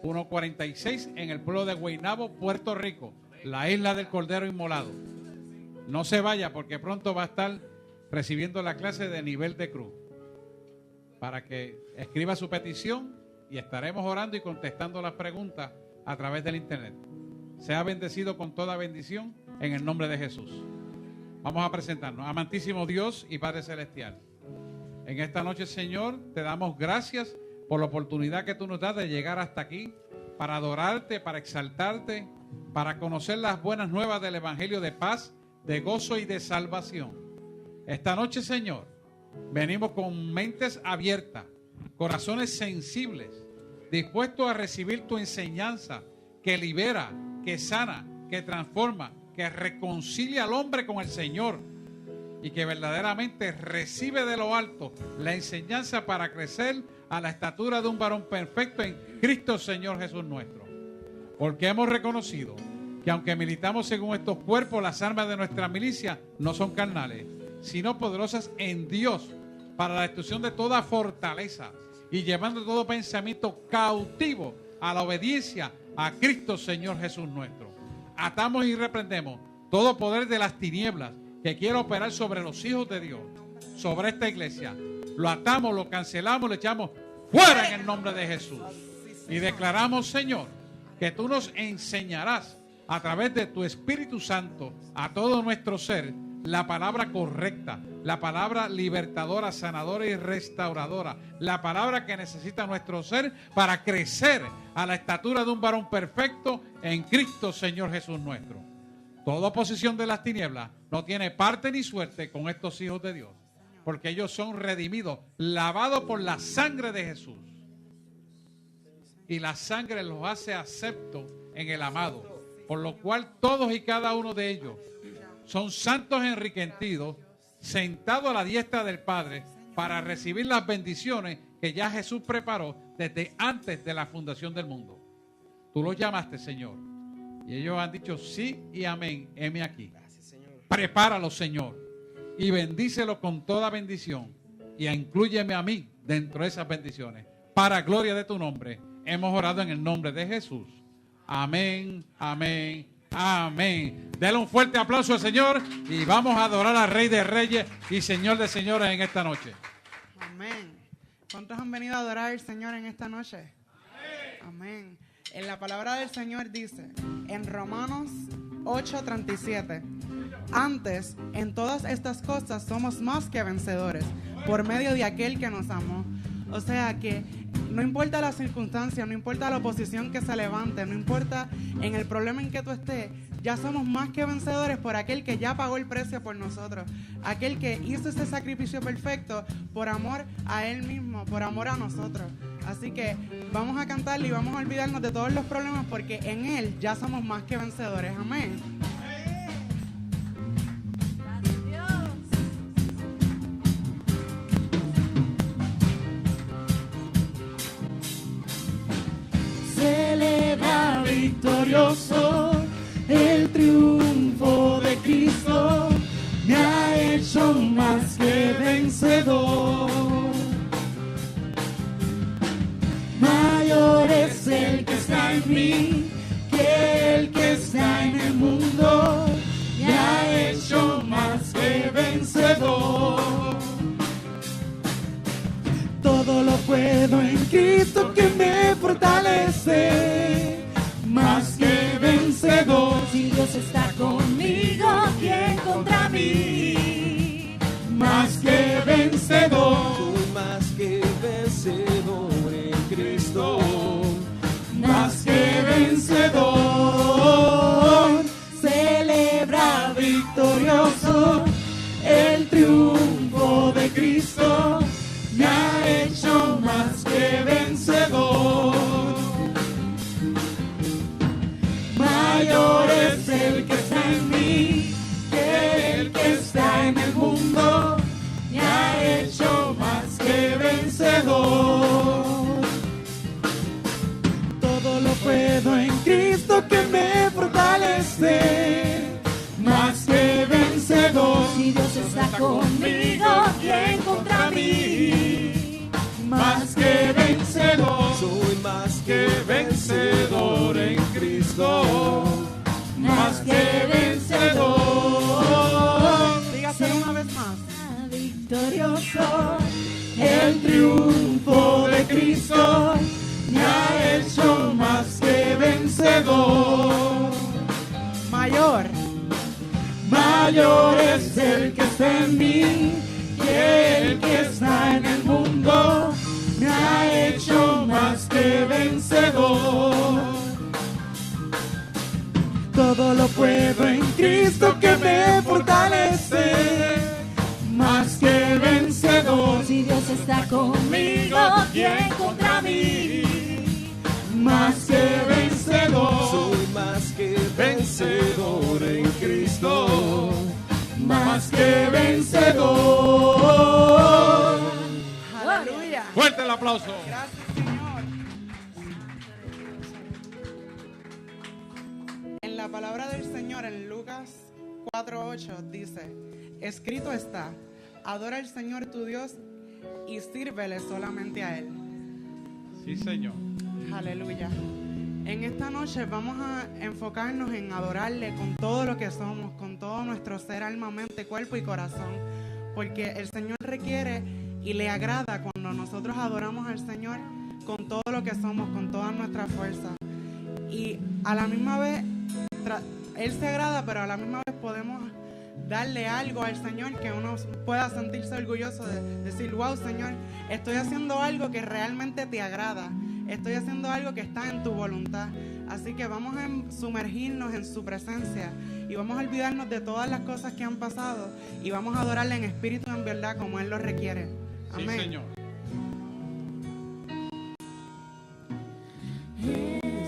146 en el pueblo de Guaynabo, Puerto Rico, la isla del Cordero Inmolado. No se vaya porque pronto va a estar recibiendo la clase de nivel de cruz, para que escriba su petición y estaremos orando y contestando las preguntas a través del internet. Sea bendecido con toda bendición en el nombre de Jesús. Vamos a presentarnos. Amantísimo Dios y Padre Celestial, en esta noche, Señor, te damos gracias por la oportunidad que tú nos das de llegar hasta aquí para adorarte, para exaltarte, para conocer las buenas nuevas del Evangelio de paz, de gozo y de salvación. Esta noche, Señor, venimos con mentes abiertas, corazones sensibles, dispuestos a recibir tu enseñanza que libera, que sana, que transforma, que reconcilia al hombre con el Señor y que verdaderamente recibe de lo alto la enseñanza para crecer a la estatura de un varón perfecto en Cristo Señor Jesús nuestro. Porque hemos reconocido que aunque militamos según estos cuerpos, las armas de nuestra milicia no son carnales, sino poderosas en Dios para la destrucción de toda fortaleza y llevando todo pensamiento cautivo a la obediencia a Cristo Señor Jesús nuestro. Atamos y reprendemos todo poder de las tinieblas que quiere operar sobre los hijos de Dios, sobre esta iglesia. Lo atamos, lo cancelamos, lo echamos fuera en el nombre de Jesús. Y declaramos, Señor, que tú nos enseñarás a través de tu Espíritu Santo a todo nuestro ser la palabra correcta, la palabra libertadora, sanadora y restauradora, la palabra que necesita nuestro ser para crecer a la estatura de un varón perfecto en Cristo Señor Jesús nuestro. Toda oposición de las tinieblas no tiene parte ni suerte con estos hijos de Dios, porque ellos son redimidos, lavados por la sangre de Jesús. Y la sangre los hace aceptos en el amado, por lo cual todos y cada uno de ellos son santos enriquecidos, sentados a la diestra del Padre para recibir las bendiciones que ya Jesús preparó desde antes de la fundación del mundo. Tú los llamaste, Señor, y ellos han dicho sí y amén, heme aquí. Gracias, Señor. Prepáralos, Señor, y bendícelos con toda bendición, y inclúyeme a mí dentro de esas bendiciones. Para gloria de tu nombre, hemos orado en el nombre de Jesús. Amén, amén, amén. Dele un fuerte aplauso al Señor y vamos a adorar al Rey de Reyes y Señor de Señores en esta noche. Amén. ¿Cuántos han venido a adorar al Señor en esta noche? Amén. En la palabra del Señor dice, en Romanos 8:37, antes, en todas estas cosas somos más que vencedores, por medio de aquel que nos amó. O sea que no importa la circunstancia, no importa la oposición que se levante, no importa en el problema en que tú estés, ya somos más que vencedores por aquel que ya pagó el precio por nosotros, aquel que hizo ese sacrificio perfecto por amor a Él mismo, por amor a nosotros. Así que vamos a cantarle y vamos a olvidarnos de todos los problemas porque en Él ya somos más que vencedores. Amén. Celebra victorioso el triunfo de Cristo, me ha hecho más que vencedor. Mayor es el que está en mí que el que está en el mundo, me ha hecho más que vencedor. Todo lo puedo en Cristo que me fortalece, más que vencedor. Si Dios está conmigo, ¿quién contra mí? Más que vencedor. Tú más que vencedor en Cristo. Más que vencedor. Celebra victorioso el triunfo de Cristo, me ha hecho más que vencedor. Mayor es el que está en mí que el que está en el mundo, me ha hecho El triunfo de Cristo me ha hecho más que vencedor. Mayor es el que está en mí que el que está en el mundo. Me ha hecho más que vencedor. Todo lo puedo en Cristo que me fortalece. Más que vencedor. Si Dios está conmigo, ¿quién contra mí? Más que vencedor. Soy más que vencedor en Cristo. Más que vencedor. Aleluya. Fuerte el aplauso. Gracias, Señor. En la palabra del Señor en Lucas 4:8 dice: escrito está, adora al Señor tu Dios y sírvele solamente a Él. Sí, Señor. Aleluya. En esta noche vamos a enfocarnos en adorarle con todo lo que somos, con todo nuestro ser, alma, mente, cuerpo y corazón. Porque el Señor requiere y le agrada cuando nosotros adoramos al Señor con todo lo que somos, con toda nuestra fuerza. Y a la misma vez, Él se agrada, pero a la misma vez podemos darle algo al Señor que uno pueda sentirse orgulloso de decir: wow, Señor, estoy haciendo algo que realmente te agrada. Estoy haciendo algo que está en tu voluntad. Así que vamos a sumergirnos en su presencia y vamos a olvidarnos de todas las cosas que han pasado y vamos a adorarle en espíritu y en verdad como Él lo requiere. Amén. Sí, Señor.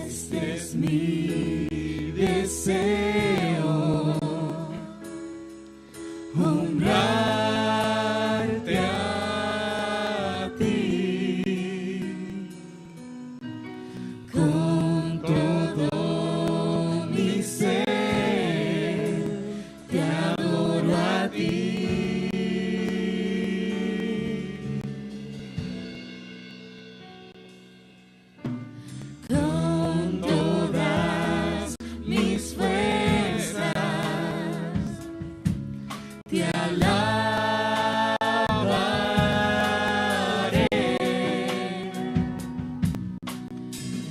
Este es mi deseo, honrarte a ti con todo mi ser, te adoro a ti. Con todas mis fuerzas te alabaré.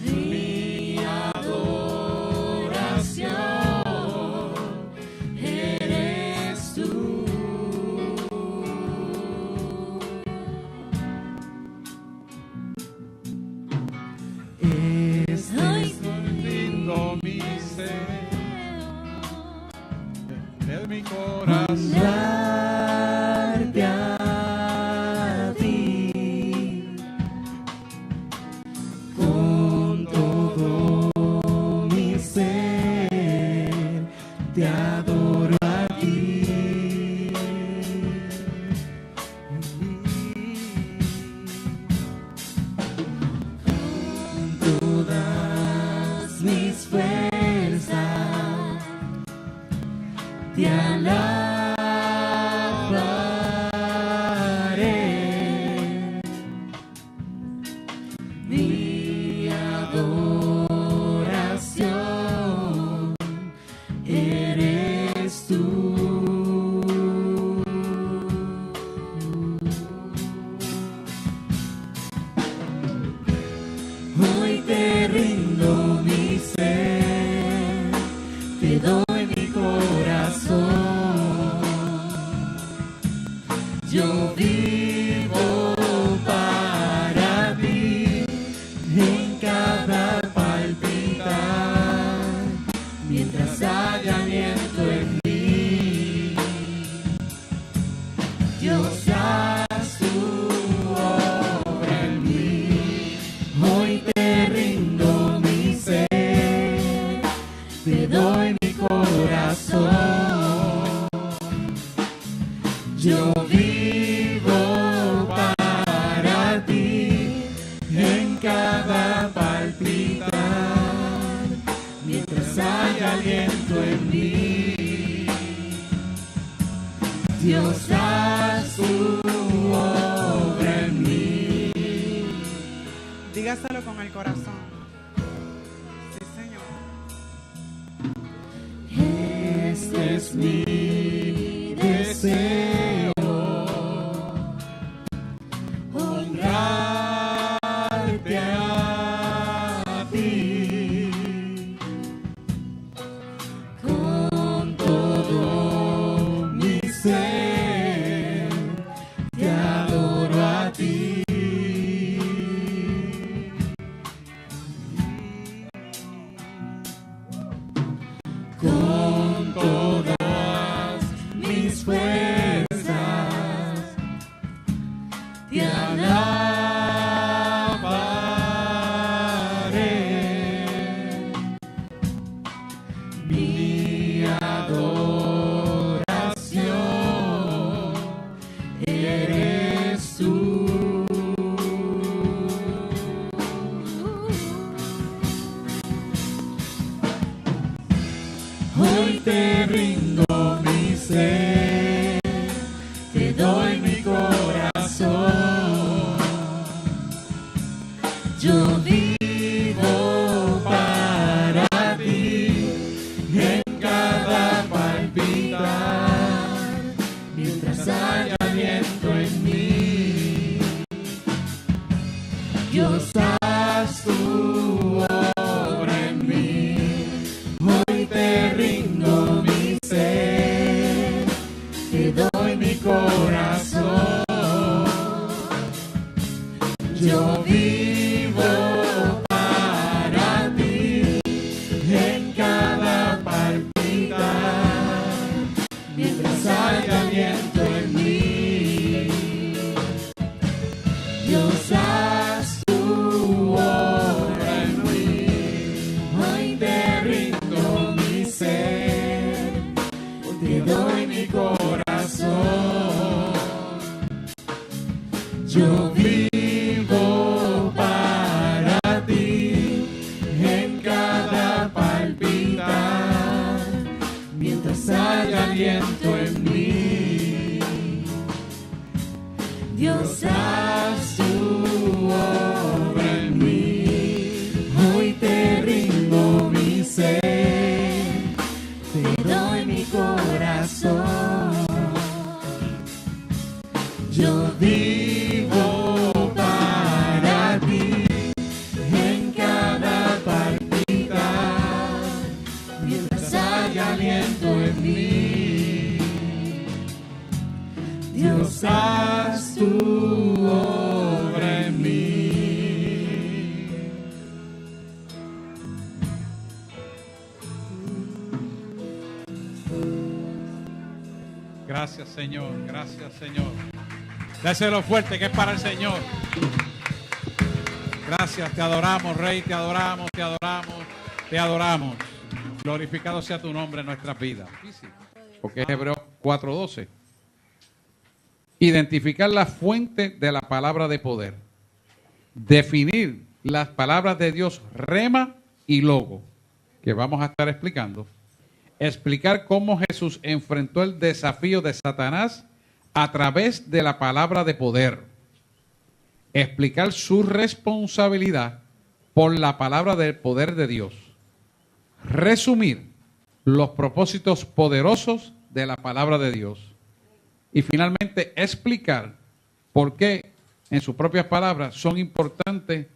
Mi adoración eres tú. Lindo mi ser, es mi corazón. Darte a ti con todo mi ser, te adoro a ti. Con todas mis fuerzas te alabaré. Mi adoración eres tú. Hoy te rindo mi ser, te doy mi corazón. Yo vivo para ti en cada palpitar, mientras haya aliento en mí. Dios, haz tu obra en mí. Hoy te rindo mi ser, te doy mi corazón. Yo vivo para ti en cada palpitar, mientras haya aliento en mí. Dios, haz tu obra en mí. Dígaselo con el corazón. Sí, Señor. Este es mi deseo, honrarte a ti. Con todo mi ser, te adoro a ti. Con todas mis fuerzas, te alabaré. Mi adoración eres tú. Hoy te rindo mi ser, te doy mi corazón. Yo vivo para ti en cada palpitar, mientras haya aliento en mí. Dios, haz tu obra en mí. Hoy te rindo mi ser, te doy mi corazón. Yo vivo para ti en cada palpitar, mientras haya aliento en mí. Dios, haz tu obra en mí. Hoy te rindo mi ser, te doy mi corazón. Yo vivo para ti en cada palpitar, mientras haya aliento en mí. Dios, haz tu obra en mí. Hoy te rindo mi ser, te doy mi corazón. Yo vivo para ti en cada palpitar, mientras haya aliento en mí. Dios, haz tu obra en mí. Gracias, Señor. Gracias, Señor. Déselo fuerte, que es para el Señor. Gracias, te adoramos, Rey, te adoramos, te adoramos, te adoramos. Glorificado sea tu nombre en nuestras vidas. Porque es Hebreos 4:12. Identificar la fuente de la palabra de poder. Definir las palabras de Dios, rema y logo, que vamos a estar explicando. Explicar cómo Jesús enfrentó el desafío de Satanás a través de la palabra de poder. Explicar su responsabilidad por la palabra del poder de Dios. Resumir los propósitos poderosos de la palabra de Dios. Y finalmente explicar por qué, en sus propias palabras, son importantes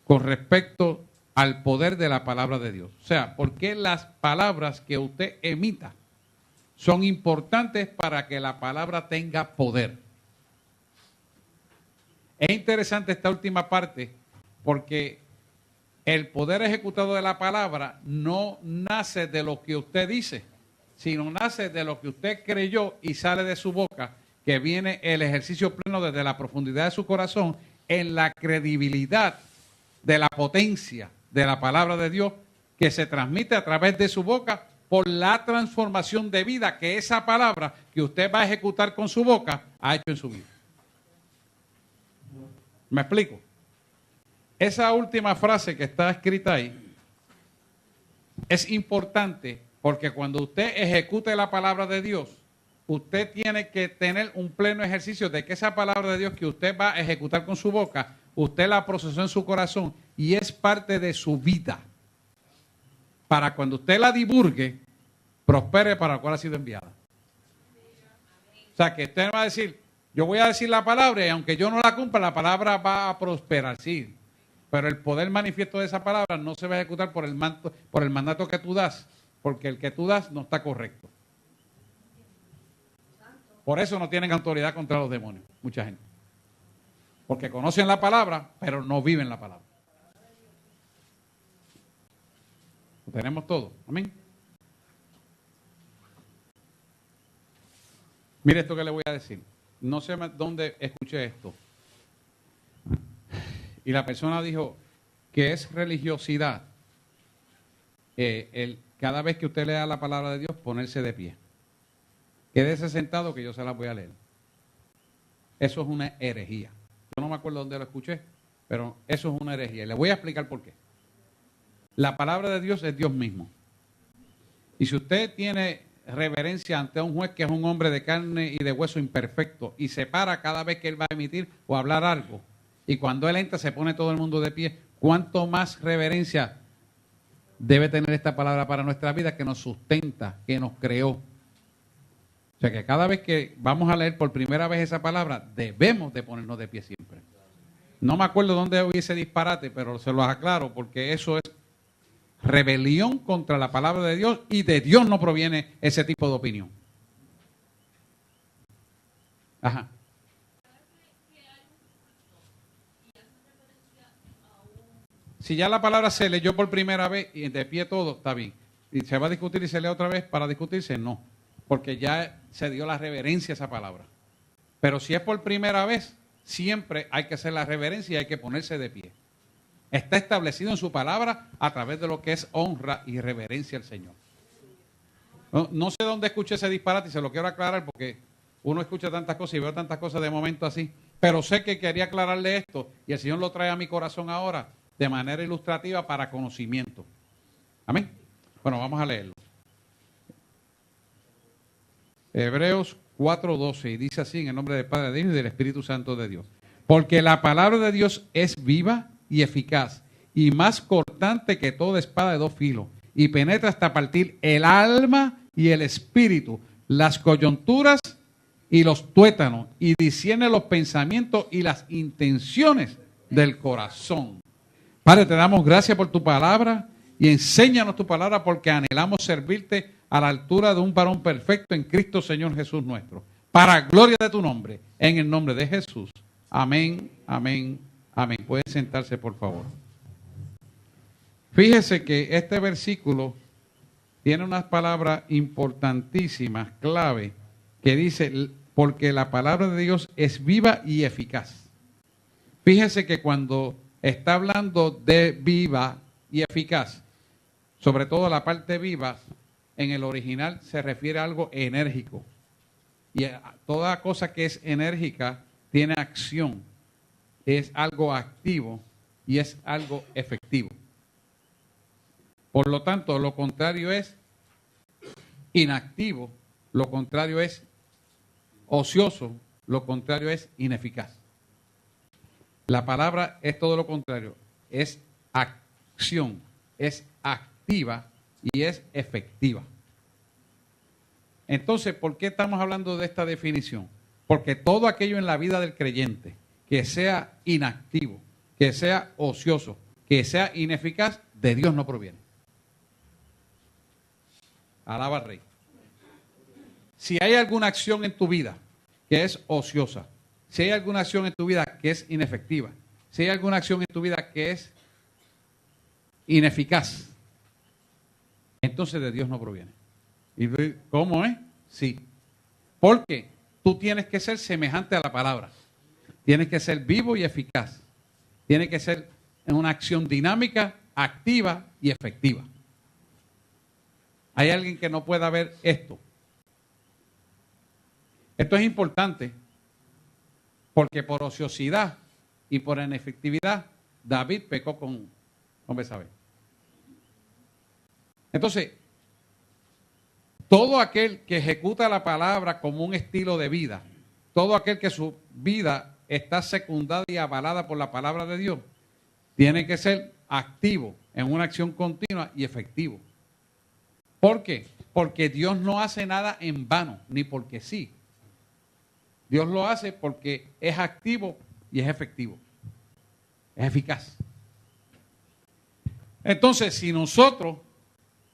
con respecto al poder de la palabra de Dios. O sea, por qué las palabras que usted emita son importantes para que la palabra tenga poder. Es interesante esta última parte porque el poder ejecutado de la palabra no nace de lo que usted dice, sino nace de lo que usted creyó y sale de su boca, que viene el ejercicio pleno desde la profundidad de su corazón en la credibilidad de la potencia de la palabra de Dios que se transmite a través de su boca por la transformación de vida que esa palabra que usted va a ejecutar con su boca ha hecho en su vida. ¿Me explico? Esa última frase que está escrita ahí es importante porque cuando usted ejecute la palabra de Dios, usted tiene que tener un pleno ejercicio de que esa palabra de Dios que usted va a ejecutar con su boca, usted la procesó en su corazón y es parte de su vida. Para cuando usted la divulgue, prospere para la cual ha sido enviada. O sea, que usted va a decir, Yo voy a decir la palabra y aunque yo no la cumpla, la palabra va a prosperar, sí. Pero el poder manifiesto de esa palabra no se va a ejecutar por el mandato que tú das, porque el que tú das no está correcto. Por eso no tienen autoridad contra los demonios, mucha gente. Porque conocen la palabra, pero no viven la palabra. Lo tenemos todo. Amén. Mire esto que le voy a decir. No sé dónde escuché esto. Y la persona dijo que es religiosidad cada vez que usted lea la palabra de Dios, ponerse de pie. Quédese sentado que yo se la voy a leer. Eso es una herejía. Yo no me acuerdo dónde lo escuché, pero eso es una herejía. Y le voy a explicar por qué. La palabra de Dios es Dios mismo. Y si usted tiene reverencia ante un juez que es un hombre de carne y de hueso imperfecto y se para cada vez que él va a emitir o hablar algo, y cuando él entra se pone todo el mundo de pie, ¿cuánto más reverencia debe tener esta palabra para nuestra vida que nos sustenta, que nos creó? O sea que cada vez que vamos a leer por primera vez esa palabra, debemos de ponernos de pie siempre. No me acuerdo dónde hubiese disparate, pero se los aclaro porque eso es rebelión contra la palabra de Dios y de Dios no proviene ese tipo de opinión. Ajá. Si ya la palabra se leyó por primera vez y de pie todo, está bien. Y se va a discutir y se lee otra vez para discutirse, no. Porque ya se dio la reverencia a esa palabra. Pero si es por primera vez, siempre hay que hacer la reverencia y hay que ponerse de pie. Está establecido en su palabra a través de lo que es honra y reverencia al Señor. No sé dónde escuché ese disparate y se lo quiero aclarar porque uno escucha tantas cosas y veo tantas cosas de momento así. Pero sé que quería aclararle esto y el Señor lo trae a mi corazón ahora de manera ilustrativa para conocimiento. Amén. Bueno, vamos a leerlo. Hebreos 4:12 y dice así en el nombre del Padre de Dios y del Espíritu Santo de Dios. Porque la palabra de Dios es viva y eficaz y más cortante que toda espada de dos filos y penetra hasta partir el alma y el espíritu, las coyunturas y los tuétanos y discierne los pensamientos y las intenciones del corazón. Padre, te damos gracias por tu palabra y enséñanos tu palabra porque anhelamos servirte a la altura de un varón perfecto en Cristo Señor Jesús nuestro. Para gloria de tu nombre, en el nombre de Jesús. Amén, amén, amén. Pueden sentarse, por favor. Fíjese que este versículo tiene unas palabras importantísimas, clave, que dice, porque la palabra de Dios es viva y eficaz. Fíjese que cuando está hablando de viva y eficaz, sobre todo la parte viva, en el original se refiere a algo enérgico. Y toda cosa que es enérgica tiene acción, es algo activo y es algo efectivo. Por lo tanto, lo contrario es inactivo, lo contrario es ocioso, lo contrario es ineficaz. La palabra es todo lo contrario, es acción, es activa y es efectiva. Entonces, ¿por qué estamos hablando de esta definición? Porque todo aquello en la vida del creyente que sea inactivo, que sea ocioso, que sea ineficaz, de Dios no proviene. Alaba al Rey. Si hay alguna acción en tu vida que es ociosa, si hay alguna acción en tu vida que es inefectiva, si hay alguna acción en tu vida que es ineficaz, entonces de Dios no proviene. ¿Y cómo es? Sí. Porque tú tienes que ser semejante a la palabra. Tienes que ser vivo y eficaz. Tienes que ser en una acción dinámica, activa y efectiva. Hay alguien que no pueda ver esto. Esto es importante porque por ociosidad y por inefectividad David pecó con Betsabé. Entonces, todo aquel que ejecuta la palabra como un estilo de vida, todo aquel que su vida está secundada y avalada por la palabra de Dios, tiene que ser activo en una acción continua y efectivo. ¿Por qué? Porque Dios no hace nada en vano, ni porque sí. Dios lo hace porque es activo y es efectivo. Es eficaz. Entonces, si nosotros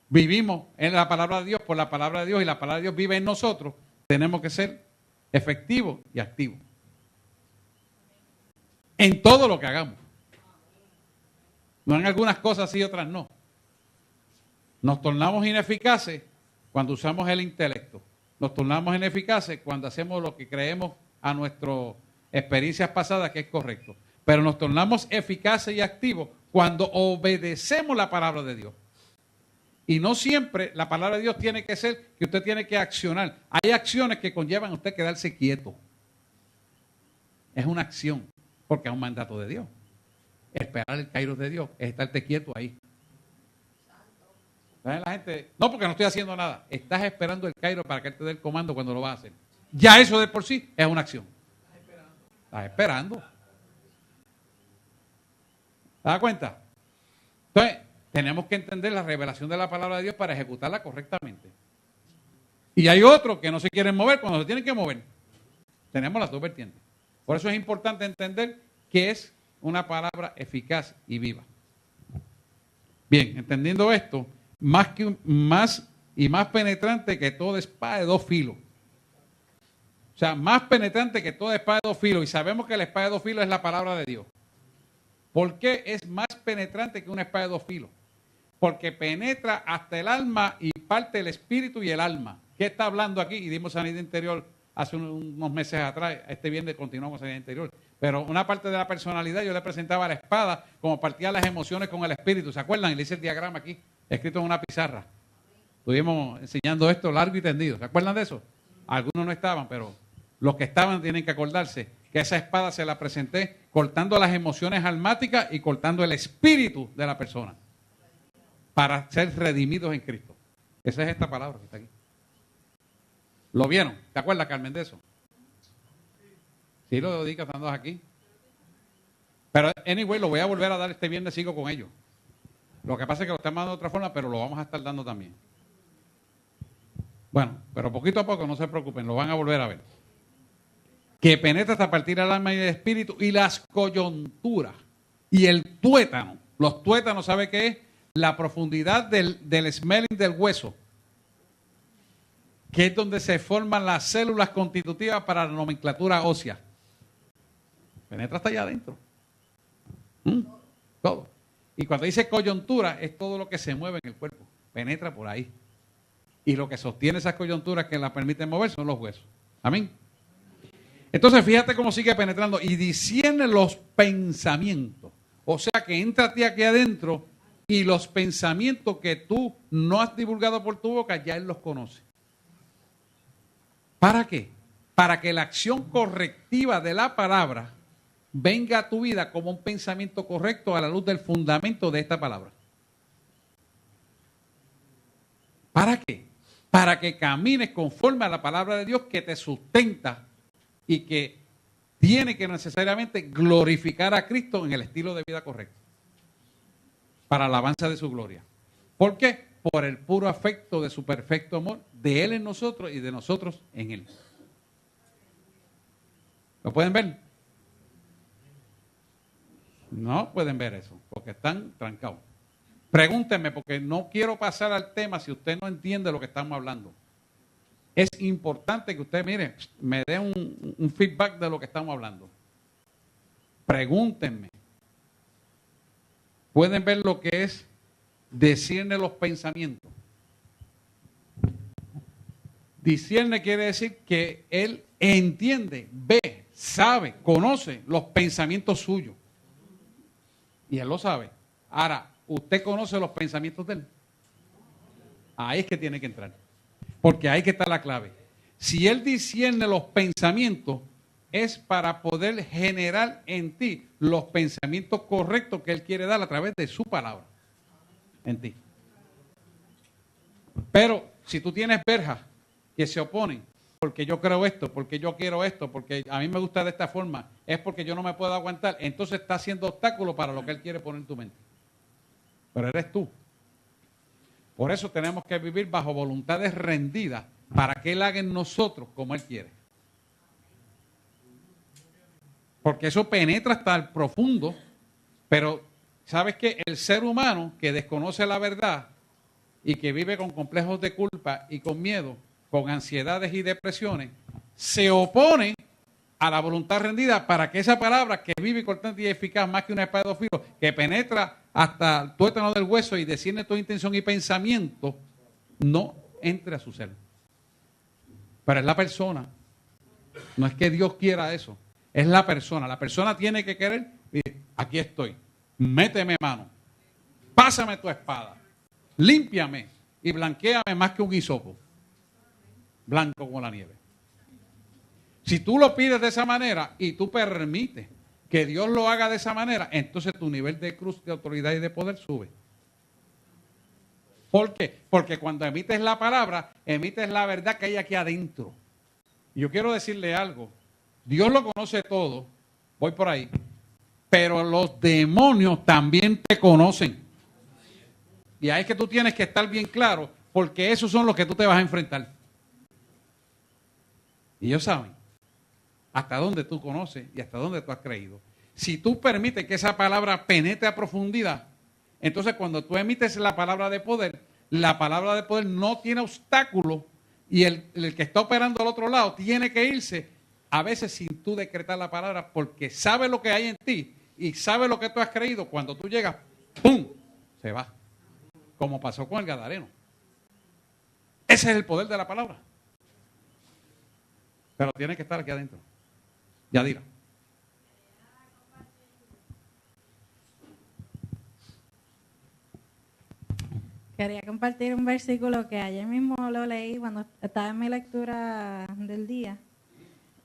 vivimos en la palabra de Dios, por la palabra de Dios, y la palabra de Dios vive en nosotros, tenemos que ser efectivos y activos. En todo lo que hagamos. No en algunas cosas sí y otras no. Nos tornamos ineficaces cuando usamos el intelecto. Nos tornamos ineficaces cuando hacemos lo que creemos a nuestras experiencias pasadas que es correcto. Pero nos tornamos eficaces y activos cuando obedecemos la palabra de Dios. Y no siempre la palabra de Dios tiene que ser que usted tiene que accionar. Hay acciones que conllevan a usted quedarse quieto. Es una acción, porque es un mandato de Dios. Esperar el kairos de Dios es estarte quieto ahí. ¿Saben la gente? No, porque no estoy haciendo nada. Estás esperando el kairos para que él te dé el comando cuando lo vas a hacer. Ya eso de por sí es una acción. Estás esperando. ¿Te das cuenta? Entonces, tenemos que entender la revelación de la palabra de Dios para ejecutarla correctamente. Y hay otros que no se quieren mover cuando se tienen que mover. Tenemos las dos vertientes. Por eso es importante entender que es una palabra eficaz y viva. Bien, entendiendo esto, más penetrante que toda espada de dos filos. O sea, más penetrante que toda espada de dos filos. Y sabemos que la espada de dos filos es la palabra de Dios. ¿Por qué es más penetrante que una espada de dos filos? Porque penetra hasta el alma y parte el espíritu y el alma. ¿Qué está hablando aquí? Y dimos sanidad interior hace unos meses atrás. Este viernes continuamos sanidad interior. Pero una parte de la personalidad, yo le presentaba la espada como partía las emociones con el espíritu. ¿Se acuerdan? Y le hice el diagrama aquí, escrito en una pizarra. Estuvimos enseñando esto largo y tendido. ¿Se acuerdan de eso? Algunos no estaban, pero los que estaban tienen que acordarse que esa espada se la presenté cortando las emociones almáticas y cortando el espíritu de la persona para ser redimidos en Cristo. Esa es esta palabra que está aquí. ¿Lo vieron? ¿Te acuerdas, Carmen, de eso? Sí, lo dedica estando aquí. Pero, anyway, lo voy a volver a dar este viernes, sigo con ellos. Lo que pasa es que lo estamos dando de otra forma, pero lo vamos a estar dando también. Bueno, pero poquito a poco, no se preocupen, lo van a volver a ver. Que penetra hasta partir el alma y el espíritu y las coyunturas y el tuétano. Los tuétanos, ¿sabe qué es? La profundidad del smelling del hueso, que es donde se forman las células constitutivas para la nomenclatura ósea. Penetra hasta allá adentro. Todo. Y cuando dice coyuntura, es todo lo que se mueve en el cuerpo. Penetra por ahí. Y lo que sostiene esas coyunturas que las permiten mover son los huesos. Amén. Entonces, fíjate cómo sigue penetrando y discierne los pensamientos. O sea, que entra a ti aquí adentro y los pensamientos que tú no has divulgado por tu boca, ya Él los conoce. ¿Para qué? Para que la acción correctiva de la palabra venga a tu vida como un pensamiento correcto a la luz del fundamento de esta palabra. ¿Para qué? Para que camines conforme a la palabra de Dios que te sustenta y que tiene que necesariamente glorificar a Cristo en el estilo de vida correcto. Para alabanza de su gloria. ¿Por qué? Por el puro afecto de su perfecto amor, de Él en nosotros y de nosotros en Él. ¿Lo pueden ver? No pueden ver eso, porque están trancados. Pregúntenme, porque no quiero pasar al tema si usted no entiende lo que estamos hablando. Es importante que usted, mire, me dé un feedback de lo que estamos hablando. Pregúntenme. Pueden ver lo que es discierne los pensamientos. Discierne quiere decir que él entiende, ve, sabe, conoce los pensamientos suyos. Y él lo sabe. Ahora, ¿usted conoce los pensamientos de él? Ahí es que tiene que entrar. Porque ahí que está la clave. Si él discierne los pensamientos, es para poder generar en ti los pensamientos correctos que él quiere dar a través de su palabra. En ti. Pero si tú tienes verjas que se oponen, porque yo creo esto, porque yo quiero esto, porque a mí me gusta de esta forma, es porque yo no me puedo aguantar, entonces está haciendo obstáculo para lo que él quiere poner en tu mente. Pero eres tú. Por eso tenemos que vivir bajo voluntades rendidas para que Él haga en nosotros como Él quiere. Porque eso penetra hasta el profundo. Pero, ¿sabes qué? El ser humano que desconoce la verdad y que vive con complejos de culpa y con miedo, con ansiedades y depresiones, se opone a la voluntad rendida para que esa palabra que vive, cortante y eficaz, más que una espada de dos filos, que penetra hasta el tuétano del hueso y desciende toda intención y pensamiento, no entre a su ser. Pero es la persona. No es que Dios quiera eso. Es la persona. La persona tiene que querer y aquí estoy. Méteme mano. Pásame tu espada. Límpiame y blanquéame más que un hisopo. Blanco como la nieve. Si tú lo pides de esa manera y tú permites que Dios lo haga de esa manera, entonces tu nivel de cruz, de autoridad y de poder sube. ¿Por qué? Porque cuando emites la palabra, emites la verdad que hay aquí adentro. Y yo quiero decirle algo. Dios lo conoce todo. Voy por ahí. Pero los demonios también te conocen. Y ahí es que tú tienes que estar bien claro, porque esos son los que tú te vas a enfrentar. Y ellos saben hasta dónde tú conoces y hasta dónde tú has creído. Si tú permites que esa palabra penetre a profundidad, entonces cuando tú emites la palabra de poder no tiene obstáculo y el que está operando al otro lado tiene que irse a veces sin tú decretar la palabra porque sabe lo que hay en ti y sabe lo que tú has creído. Cuando tú llegas, ¡pum!, se va. Como pasó con el Gadareno. Ese es el poder de la palabra. Pero tiene que estar aquí adentro. Yadira. Quería compartir un versículo que ayer mismo lo leí cuando estaba en mi lectura del día.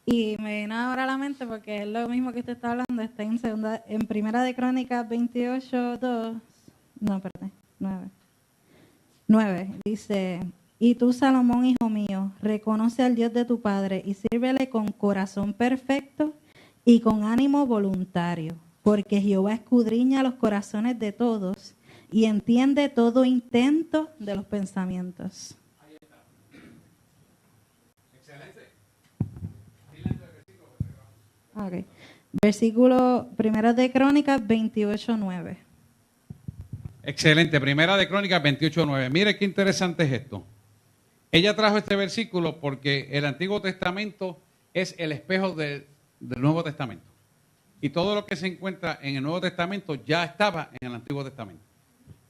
Y me vino ahora a la mente porque es lo mismo que usted está hablando. Está en Primera de Crónicas 28:2. No, perdón, 9. Dice: y tú, Salomón, hijo mío, reconoce al Dios de tu padre y sírvele con corazón perfecto y con ánimo voluntario, porque Jehová escudriña los corazones de todos y entiende todo intento de los pensamientos. Ahí está. Excelente. Okay. Versículo 1 de Crónicas 28:9. Excelente. 1 de Crónicas 28:9. Mire qué interesante es esto. Ella trajo este versículo porque el Antiguo Testamento es el espejo del Nuevo Testamento. Y todo lo que se encuentra en el Nuevo Testamento ya estaba en el Antiguo Testamento.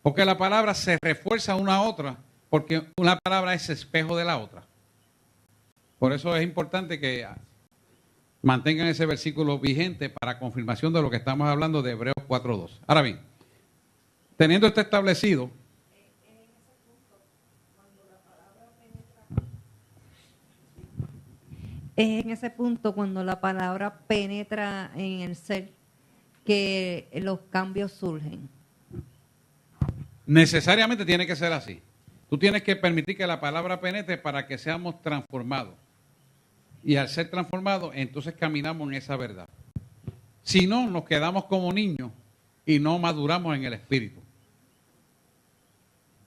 Porque la palabra se refuerza una a otra, porque una palabra es espejo de la otra. Por eso es importante que mantengan ese versículo vigente para confirmación de lo que estamos hablando de Hebreos 4:2. Ahora bien, teniendo esto establecido, es en ese punto cuando la palabra penetra en el ser que los cambios surgen. necesariamente tiene que ser así. Tú tienes que permitir que la palabra penetre para que seamos transformados. Y al ser transformados, entonces caminamos en esa verdad. Si no, nos quedamos como niños y no maduramos en el espíritu.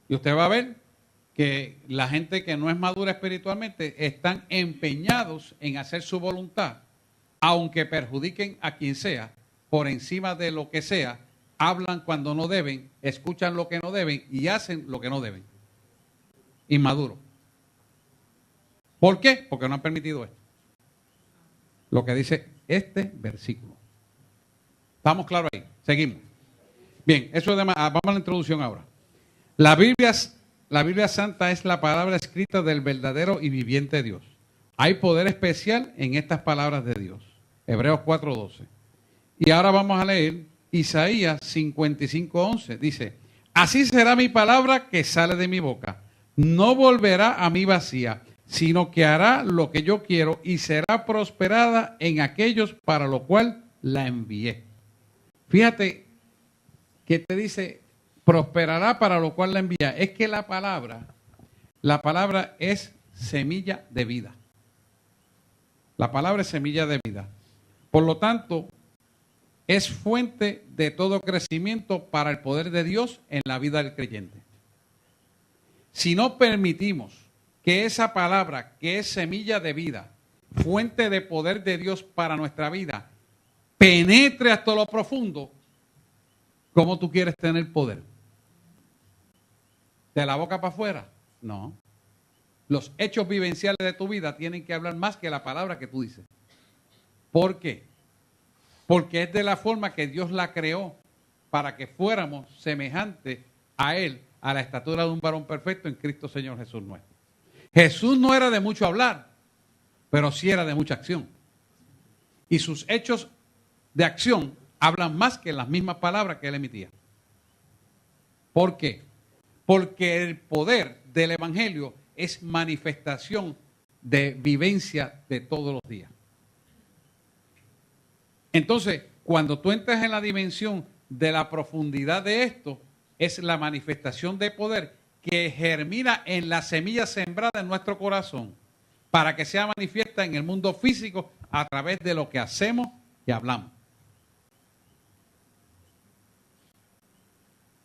Y usted va a ver que la gente que no es madura espiritualmente están empeñados en hacer su voluntad, aunque perjudiquen a quien sea, por encima de lo que sea, hablan cuando no deben, escuchan lo que no deben y hacen lo que no deben. Inmaduro. ¿Por qué? Porque no han permitido esto. Lo que dice este versículo. ¿Estamos claros ahí? Seguimos. Bien, eso es vamos a la introducción ahora. La Biblia Santa es la palabra escrita del verdadero y viviente Dios. Hay poder especial en estas palabras de Dios. Hebreos 4:12. Y ahora vamos a leer Isaías 55:11. Dice: así será mi palabra que sale de mi boca. No volverá a mí vacía, sino que hará lo que yo quiero y será prosperada en aquellos para lo cual la envié. Fíjate que te dice, prosperará para lo cual la envía. Es que la palabra es semilla de vida. La palabra es semilla de vida. Por lo tanto, es fuente de todo crecimiento para el poder de Dios en la vida del creyente. Si no permitimos que esa palabra, que es semilla de vida, fuente de poder de Dios para nuestra vida, penetre hasta lo profundo, ¿cómo tú quieres tener poder? ¿De la boca para afuera? No. Los hechos vivenciales de tu vida tienen que hablar más que la palabra que tú dices. ¿Por qué? Porque es de la forma que Dios la creó para que fuéramos semejantes a Él, a la estatura de un varón perfecto en Cristo Señor Jesús nuestro. Jesús no era de mucho hablar, pero sí era de mucha acción. Y sus hechos de acción hablan más que las mismas palabras que Él emitía. ¿Por qué? Porque el poder del Evangelio es manifestación de vivencia de todos los días. Entonces, cuando tú entras en la dimensión de la profundidad de esto, es la manifestación de poder que germina en la semilla sembrada en nuestro corazón para que sea manifiesta en el mundo físico a través de lo que hacemos y hablamos.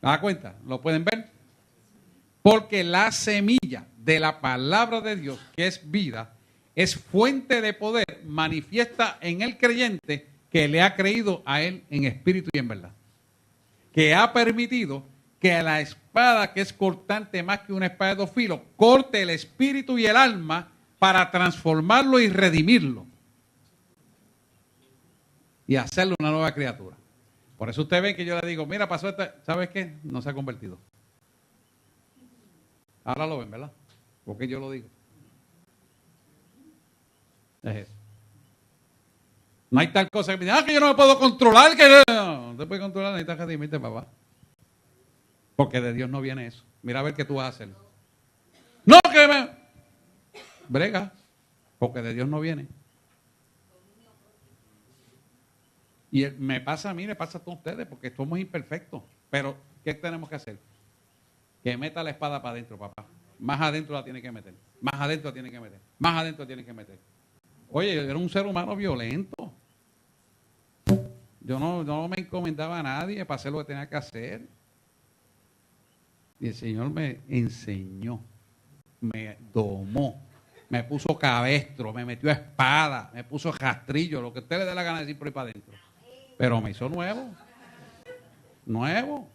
¿Se da cuenta? ¿Lo pueden ver? Porque la semilla de la palabra de Dios, que es vida, es fuente de poder manifiesta en el creyente que le ha creído a Él en espíritu y en verdad. Que ha permitido que la espada, que es cortante más que una espada de dos filos, corte el espíritu y el alma para transformarlo y redimirlo. Y hacerlo una nueva criatura. Por eso usted ve que yo le digo, mira, pasó esta, ¿sabes qué? No se ha convertido. Ahora lo ven, ¿verdad? Porque yo lo digo. Es eso. No hay tal cosa que me diga, que yo no me puedo controlar, que no te puedes controlar, necesitas redimirte, papá. Porque de Dios no viene eso. Mira a ver qué tú vas a hacer. No, que me... Brega, porque de Dios no viene. Y me pasa a mí, le pasa a todos ustedes, porque somos imperfectos. Pero, ¿qué tenemos que hacer? Que meta la espada para adentro, papá. Más adentro la tiene que meter. Más adentro la tiene que meter. Más adentro la tiene que meter. Oye, yo era un ser humano violento. Yo no me encomendaba a nadie para hacer lo que tenía que hacer. Y el Señor me enseñó, me domó, me puso cabestro, me metió espada, me puso rastrillo, lo que a usted le dé la gana de decir por ahí para adentro. Pero me hizo nuevo. Nuevo.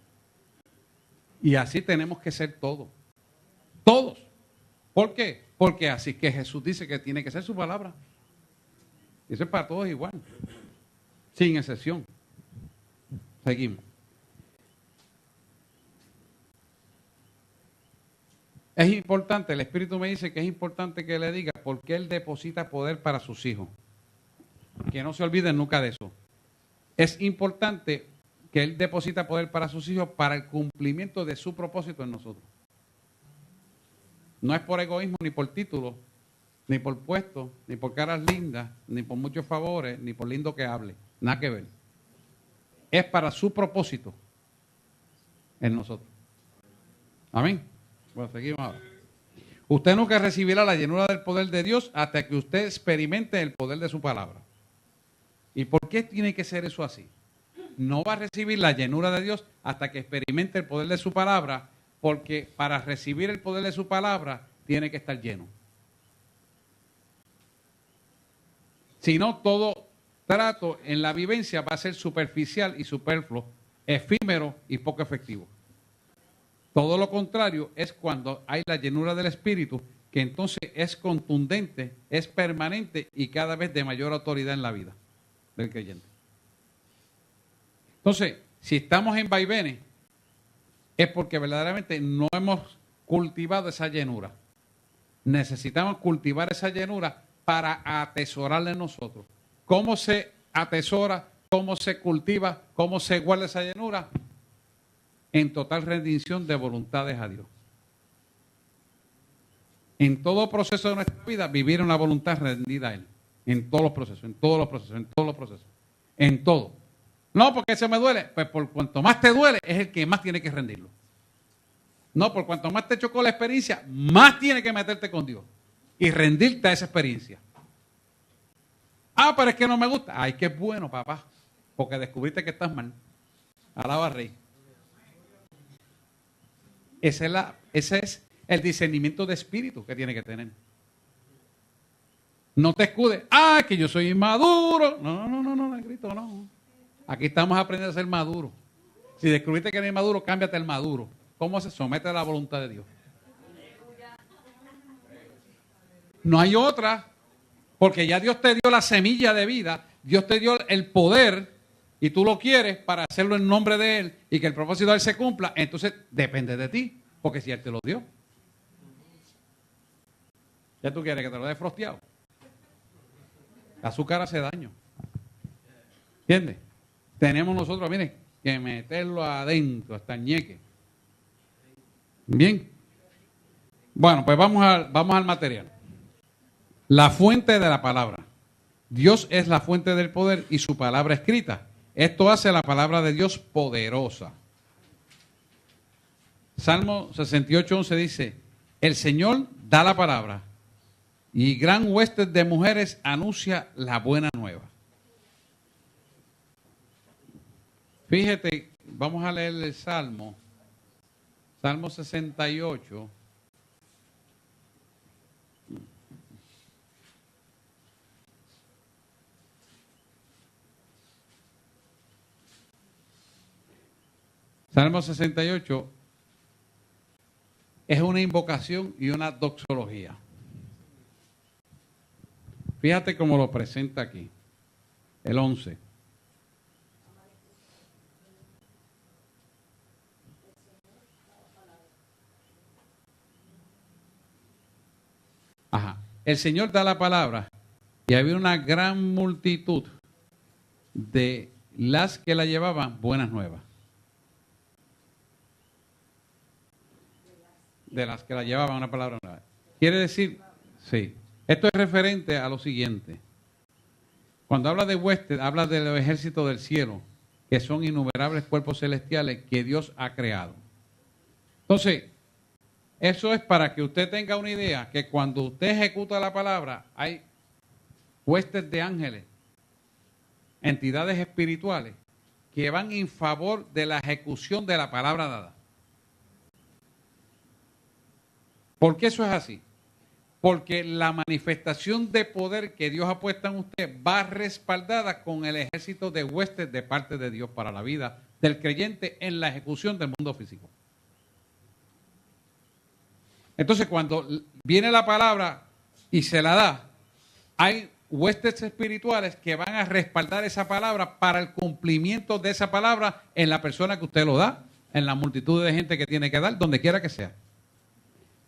Y así tenemos que ser todos. Todos. ¿Por qué? Porque así que Jesús dice que tiene que ser su palabra. Y eso es para todos igual. Sin excepción. Seguimos. Es importante, el Espíritu me dice que es importante que le diga porque Él deposita poder para sus hijos. Que no se olviden nunca de eso. Es importante que Él deposita poder para sus hijos para el cumplimiento de su propósito en nosotros. No es por egoísmo, ni por título, ni por puesto, ni por caras lindas, ni por muchos favores, ni por lindo que hable. Nada que ver. Es para su propósito en nosotros. Amén. Bueno, seguimos ahora. Usted nunca recibirá la llenura del poder de Dios hasta que usted experimente el poder de su palabra. ¿Y por qué tiene que ser eso así? No va a recibir la llenura de Dios hasta que experimente el poder de su palabra, porque para recibir el poder de su palabra tiene que estar lleno. Si no, todo trato en la vivencia va a ser superficial y superfluo, efímero y poco efectivo. Todo lo contrario es cuando hay la llenura del Espíritu, que entonces es contundente, es permanente y cada vez de mayor autoridad en la vida del creyente. Entonces, si estamos en vaivenes, es porque verdaderamente no hemos cultivado esa llenura. Necesitamos cultivar esa llenura para atesorarla en nosotros. ¿Cómo se atesora? ¿Cómo se cultiva? ¿Cómo se guarda esa llenura? En total rendición de voluntades a Dios. En todo proceso de nuestra vida, vivir en la voluntad rendida a Él. En todos los procesos, en todos los procesos, en todos los procesos. En todo. No, porque eso me duele. Pues por cuanto más te duele, es el que más tiene que rendirlo. No, por cuanto más te chocó la experiencia, más tiene que meterte con Dios. Y rendirte a esa experiencia. Ah, pero es que no me gusta. Ay, qué bueno, papá. Porque descubriste que estás mal. Alaba al Rey. Ese es el discernimiento de espíritu que tiene que tener. No te escudes. Ah, que yo soy inmaduro. No, negrito, no. Aquí estamos aprendiendo a ser maduros. Si descubriste que eres inmaduro, cámbiate el maduro. ¿Cómo se somete a la voluntad de Dios? No hay otra, porque ya Dios te dio la semilla de vida, Dios te dio el poder y tú lo quieres para hacerlo en nombre de Él y que el propósito de Él se cumpla, entonces depende de ti, porque si Él te lo dio. ¿Ya tú quieres que te lo dé frosteado? El azúcar hace daño. ¿Entiendes? Tenemos nosotros, miren, que meterlo adentro, hasta el ñeque. Bien. Bueno, pues vamos al material. La fuente de la palabra. Dios es la fuente del poder y su palabra escrita. Esto hace la palabra de Dios poderosa. Salmo 68:11 dice, el Señor da la palabra y gran hueste de mujeres anuncia la buena nueva. Fíjate, vamos a leer el Salmo 68. Salmo 68 es una invocación y una doxología. Fíjate cómo lo presenta aquí, el 11. Ajá. El Señor da la palabra y había una gran multitud de las que la llevaban buenas nuevas. De las que la llevaban una palabra nueva. Quiere decir, sí, esto es referente a lo siguiente. Cuando habla de huestes, habla de los ejércitos del cielo, que son innumerables cuerpos celestiales que Dios ha creado. Entonces, eso es para que usted tenga una idea, que cuando usted ejecuta la palabra, hay huestes de ángeles, entidades espirituales, que van en favor de la ejecución de la palabra dada. ¿Por qué eso es así? Porque la manifestación de poder que Dios ha puesto en usted va respaldada con el ejército de huestes de parte de Dios para la vida del creyente en la ejecución del mundo físico. Entonces, cuando viene la palabra y se la da, hay huestes espirituales que van a respaldar esa palabra para el cumplimiento de esa palabra en la persona que usted lo da, en la multitud de gente que tiene que dar, donde quiera que sea.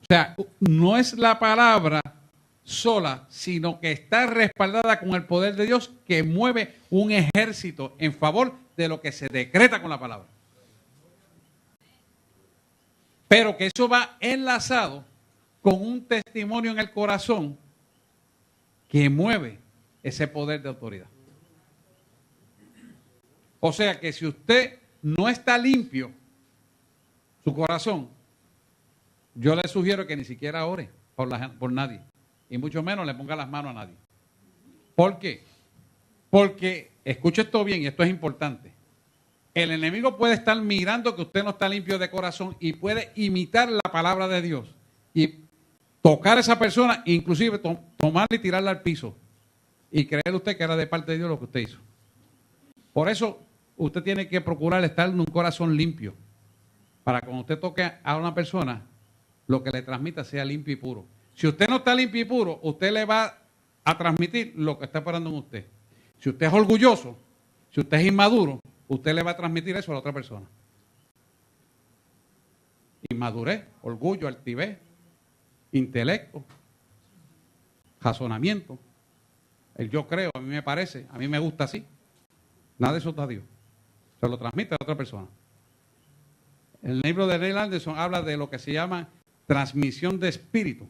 O sea, no es la palabra sola, sino que está respaldada con el poder de Dios que mueve un ejército en favor de lo que se decreta con la palabra. Pero que eso va enlazado con un testimonio en el corazón que mueve ese poder de autoridad. O sea que si usted no está limpio, su corazón, yo le sugiero que ni siquiera ore por nadie. Y mucho menos le ponga las manos a nadie. ¿Por qué? Porque, escuche esto bien y esto es importante. El enemigo puede estar mirando que usted no está limpio de corazón y puede imitar la palabra de Dios y tocar a esa persona, inclusive tomarla y tirarla al piso y creer usted que era de parte de Dios lo que usted hizo. Por eso usted tiene que procurar estar en un corazón limpio para cuando usted toque a una persona, lo que le transmita sea limpio y puro. Si usted no está limpio y puro, usted le va a transmitir lo que está esperando en usted. Si usted es orgulloso, si usted es inmaduro, usted le va a transmitir eso a la otra persona. Inmadurez, orgullo, altivez, intelecto, razonamiento. El yo creo, a mí me parece, a mí me gusta así. Nada de eso está Dios. Se lo transmite a la otra persona. El libro de Neil Anderson habla de lo que se llama transmisión de espíritu.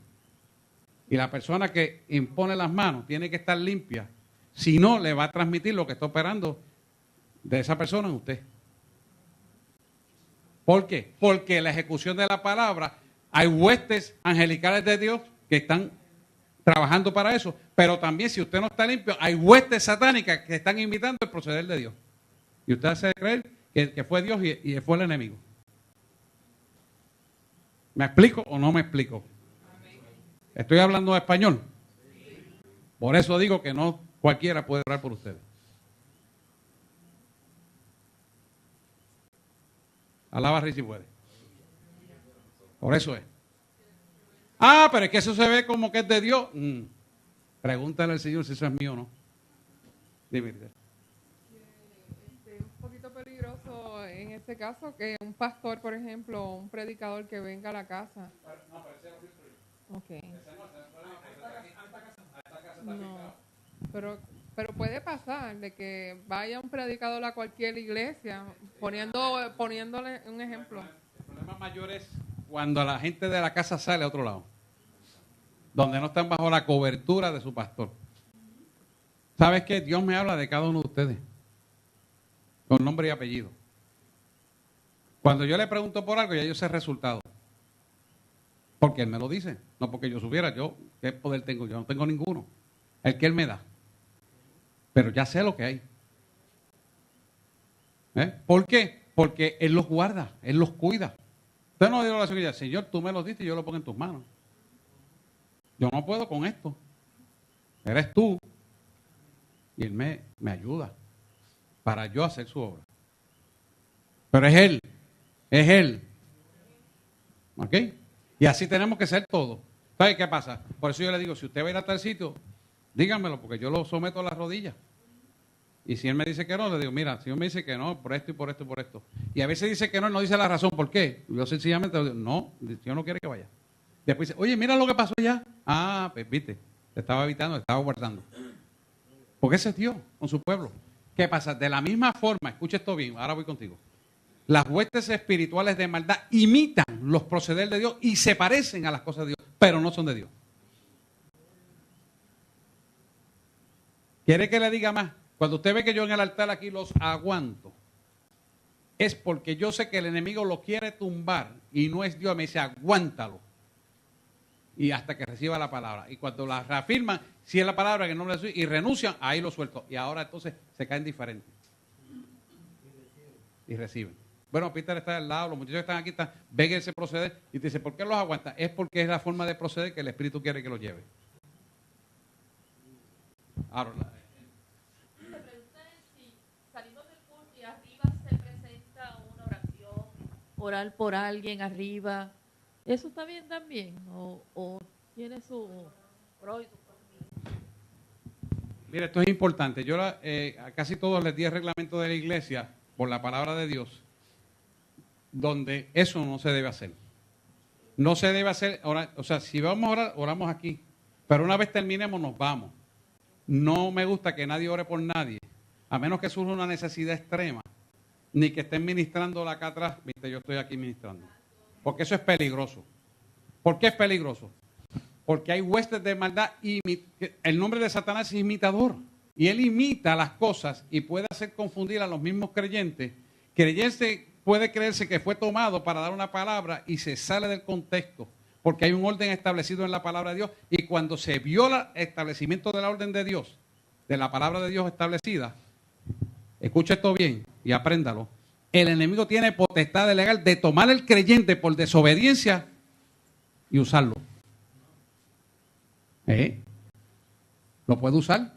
Y la persona que impone las manos tiene que estar limpia. Si no, le va a transmitir lo que está operando de esa persona en usted. ¿Por qué? Porque en la ejecución de la palabra hay huestes angelicales de Dios que están trabajando para eso. Pero también, si usted no está limpio, hay huestes satánicas que están imitando el proceder de Dios. Y usted hace creer que fue Dios y fue el enemigo. ¿Me explico o no me explico? Estoy hablando español. Por eso digo que no cualquiera puede orar por ustedes. Alaba si puede. Por eso es. Ah, pero es que eso se ve como que es de Dios. Pregúntale al Señor si eso es mío o no. Dime. Un poquito peligroso en este caso que un pastor, por ejemplo, un predicador que venga a la casa. Ok. No, pero puede pasar de que vaya un predicador a cualquier iglesia poniéndole un ejemplo. El problema mayor es cuando la gente de la casa sale a otro lado, donde no están bajo la cobertura de su pastor. ¿Sabes qué? Dios me habla de cada uno de ustedes, con nombre y apellido. Cuando yo le pregunto por algo, ya yo sé el resultado. Porque Él me lo dice, no porque yo supiera. Yo, ¿qué poder tengo? Yo no tengo ninguno. El que Él me da. Pero ya sé lo que hay. ¿Por qué? Porque Él los guarda, Él los cuida. Usted no dice a la seguridad, Señor, tú me lo diste y yo lo pongo en tus manos. Yo no puedo con esto. Eres tú. Y Él me ayuda para yo hacer su obra. Pero es Él. Es Él. ¿Ok? Y así tenemos que ser todos. ¿Sabe qué pasa? Por eso yo le digo, si usted va a ir a tal sitio, díganmelo, porque yo lo someto a las rodillas. Y si Él me dice que no, le digo, mira, si Él me dice que no, por esto y por esto y por esto. Y a veces dice que no, no dice la razón. ¿Por qué? Yo sencillamente le digo, no, Dios no quiere que vaya. Después dice, oye, mira lo que pasó allá. Ah, pues viste, te estaba evitando, te estaba guardando. Porque ese es Dios con su pueblo. ¿Qué pasa? De la misma forma, escucha esto bien, ahora voy contigo. Las huestes espirituales de maldad imitan los procederes de Dios y se parecen a las cosas de Dios, pero no son de Dios. ¿Quiere que le diga más? Cuando usted ve que yo en el altar aquí los aguanto, es porque yo sé que el enemigo lo quiere tumbar y no es Dios. Me dice, aguántalo. Y hasta que reciba la palabra. Y cuando la reafirman, si es la palabra que no le doy y renuncian, ahí lo suelto. Y ahora entonces se caen diferentes. Y reciben. Bueno, Peter está al lado, los muchachos que están aquí ven ese proceder y te dice, ¿por qué los aguanta? Es porque es la forma de proceder que el Espíritu quiere que lo lleve. Ahora, La pregunta es si salimos del culto y arriba se presenta una oración, orar por alguien arriba, ¿eso está bien también? ¿O tiene su pro y su contra? mire, esto es importante. Yo a casi todos les di el reglamento de la iglesia por la palabra de Dios, donde eso no se debe hacer. No se debe hacer, o sea, si vamos a orar, oramos aquí. Pero una vez terminemos, nos vamos. No me gusta que nadie ore por nadie, a menos que surja una necesidad extrema, ni que estén ministrando acá atrás. Viste, yo estoy aquí ministrando. Porque eso es peligroso. ¿Por qué es peligroso? Porque hay huestes de maldad y el nombre de Satanás es imitador. Y él imita las cosas y puede hacer confundir a los mismos creyentes. Puede creerse que fue tomado para dar una palabra y se sale del contexto, porque hay un orden establecido en la palabra de Dios, y cuando se viola el establecimiento de la orden de Dios, de la palabra de Dios establecida, escucha esto bien y apréndalo, el enemigo tiene potestad legal de tomar el creyente por desobediencia y usarlo. ¿Lo puede usar?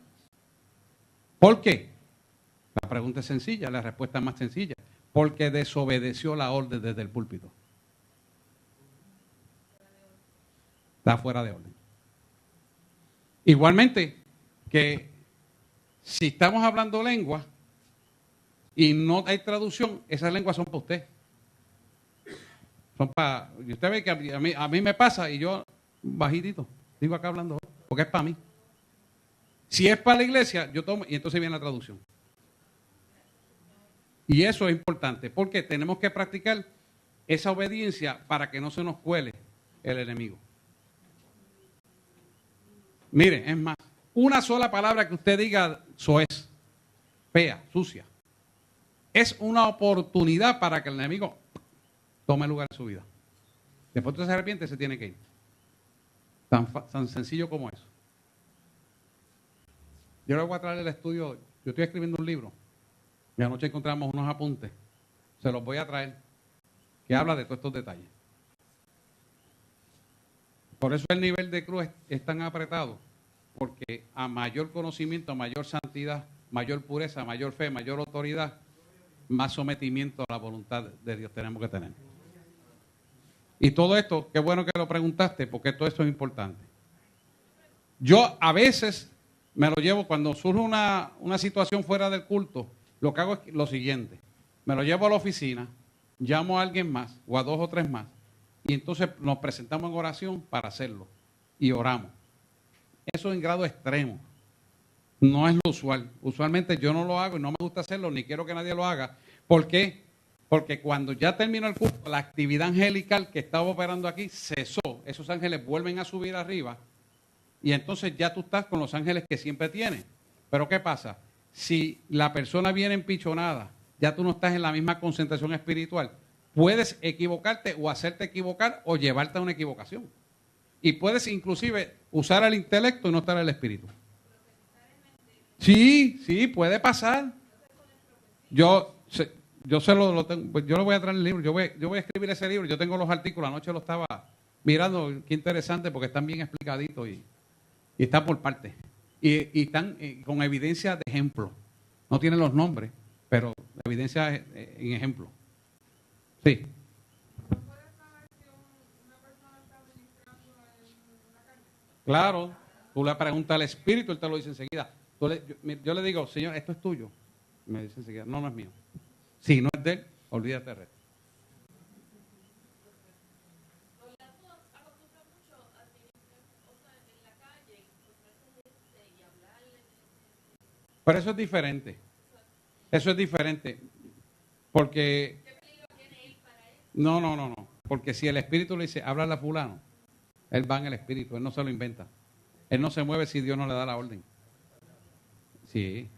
¿Por qué? La pregunta es sencilla, la respuesta es más sencilla. Porque desobedeció la orden desde el púlpito. Está fuera de orden. Igualmente, que si estamos hablando lengua y no hay traducción, esas lenguas son para usted. Y usted ve que a mí me pasa y yo bajitito, digo acá hablando, porque es para mí. Si es para la iglesia, yo tomo y entonces viene la traducción. Y eso es importante, porque tenemos que practicar esa obediencia para que no se nos cuele el enemigo. Mire, es más, una sola palabra que usted diga, soez, fea, sucia, es una oportunidad para que el enemigo tome lugar en su vida. Después usted se arrepiente, se tiene que ir. Tan sencillo como eso. Yo le voy a traer el estudio, yo estoy escribiendo un libro. Y anoche encontramos unos apuntes, se los voy a traer, que habla de todos estos detalles. Por eso el nivel de cruz es tan apretado, porque a mayor conocimiento, mayor santidad, mayor pureza, mayor fe, mayor autoridad, más sometimiento a la voluntad de Dios tenemos que tener. Y todo esto, qué bueno que lo preguntaste, porque todo esto es importante. Yo a veces me lo llevo, cuando surge una situación fuera del culto, lo que hago es lo siguiente. Me lo llevo a la oficina, llamo a alguien más, o a 2 o 3 más, y entonces nos presentamos en oración para hacerlo. Y oramos. Eso en grado extremo. No es lo usual. Usualmente yo no lo hago y no me gusta hacerlo, ni quiero que nadie lo haga. ¿Por qué? Porque cuando ya terminó el culto, la actividad angelical que estaba operando aquí cesó. Esos ángeles vuelven a subir arriba y entonces ya tú estás con los ángeles que siempre tienes. Pero ¿qué pasa? Si la persona viene empichonada, ya tú no estás en la misma concentración espiritual. Puedes equivocarte o hacerte equivocar o llevarte a una equivocación. Y puedes inclusive usar el intelecto y no estar el espíritu. Sí, puede pasar. Yo lo tengo, pues yo lo voy a traer el libro, yo voy a escribir ese libro, yo tengo los artículos, anoche lo estaba mirando, qué interesante porque están bien explicaditos y están por partes. Y están con evidencia de ejemplo. No tienen los nombres, pero la evidencia en ejemplo. Sí. Claro, tú le preguntas al espíritu, él te lo dice enseguida. Yo le digo, Señor, esto es tuyo. Me dice enseguida, no es mío. Si no es de él, olvídate del resto. Pero eso es diferente. Eso es diferente. Porque... No. Porque si el espíritu le dice, háblale a fulano, él va en el espíritu, él no se lo inventa. Él no se mueve si Dios no le da la orden. Sí.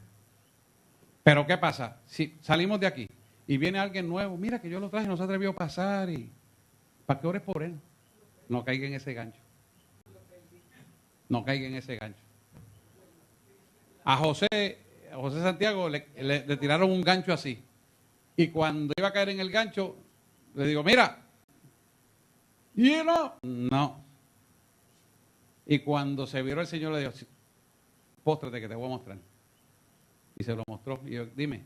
Pero ¿qué pasa? Si salimos de aquí y viene alguien nuevo, mira que yo lo traje, no se atrevió a pasar y ¿para qué ores por él? No caiga en ese gancho. No caiga en ese gancho. A José Santiago le tiraron un gancho así. Y cuando iba a caer en el gancho, le digo, mira, no. Y cuando se viró el Señor le dijo, póstrate que te voy a mostrar. Y se lo mostró. Y yo, dime,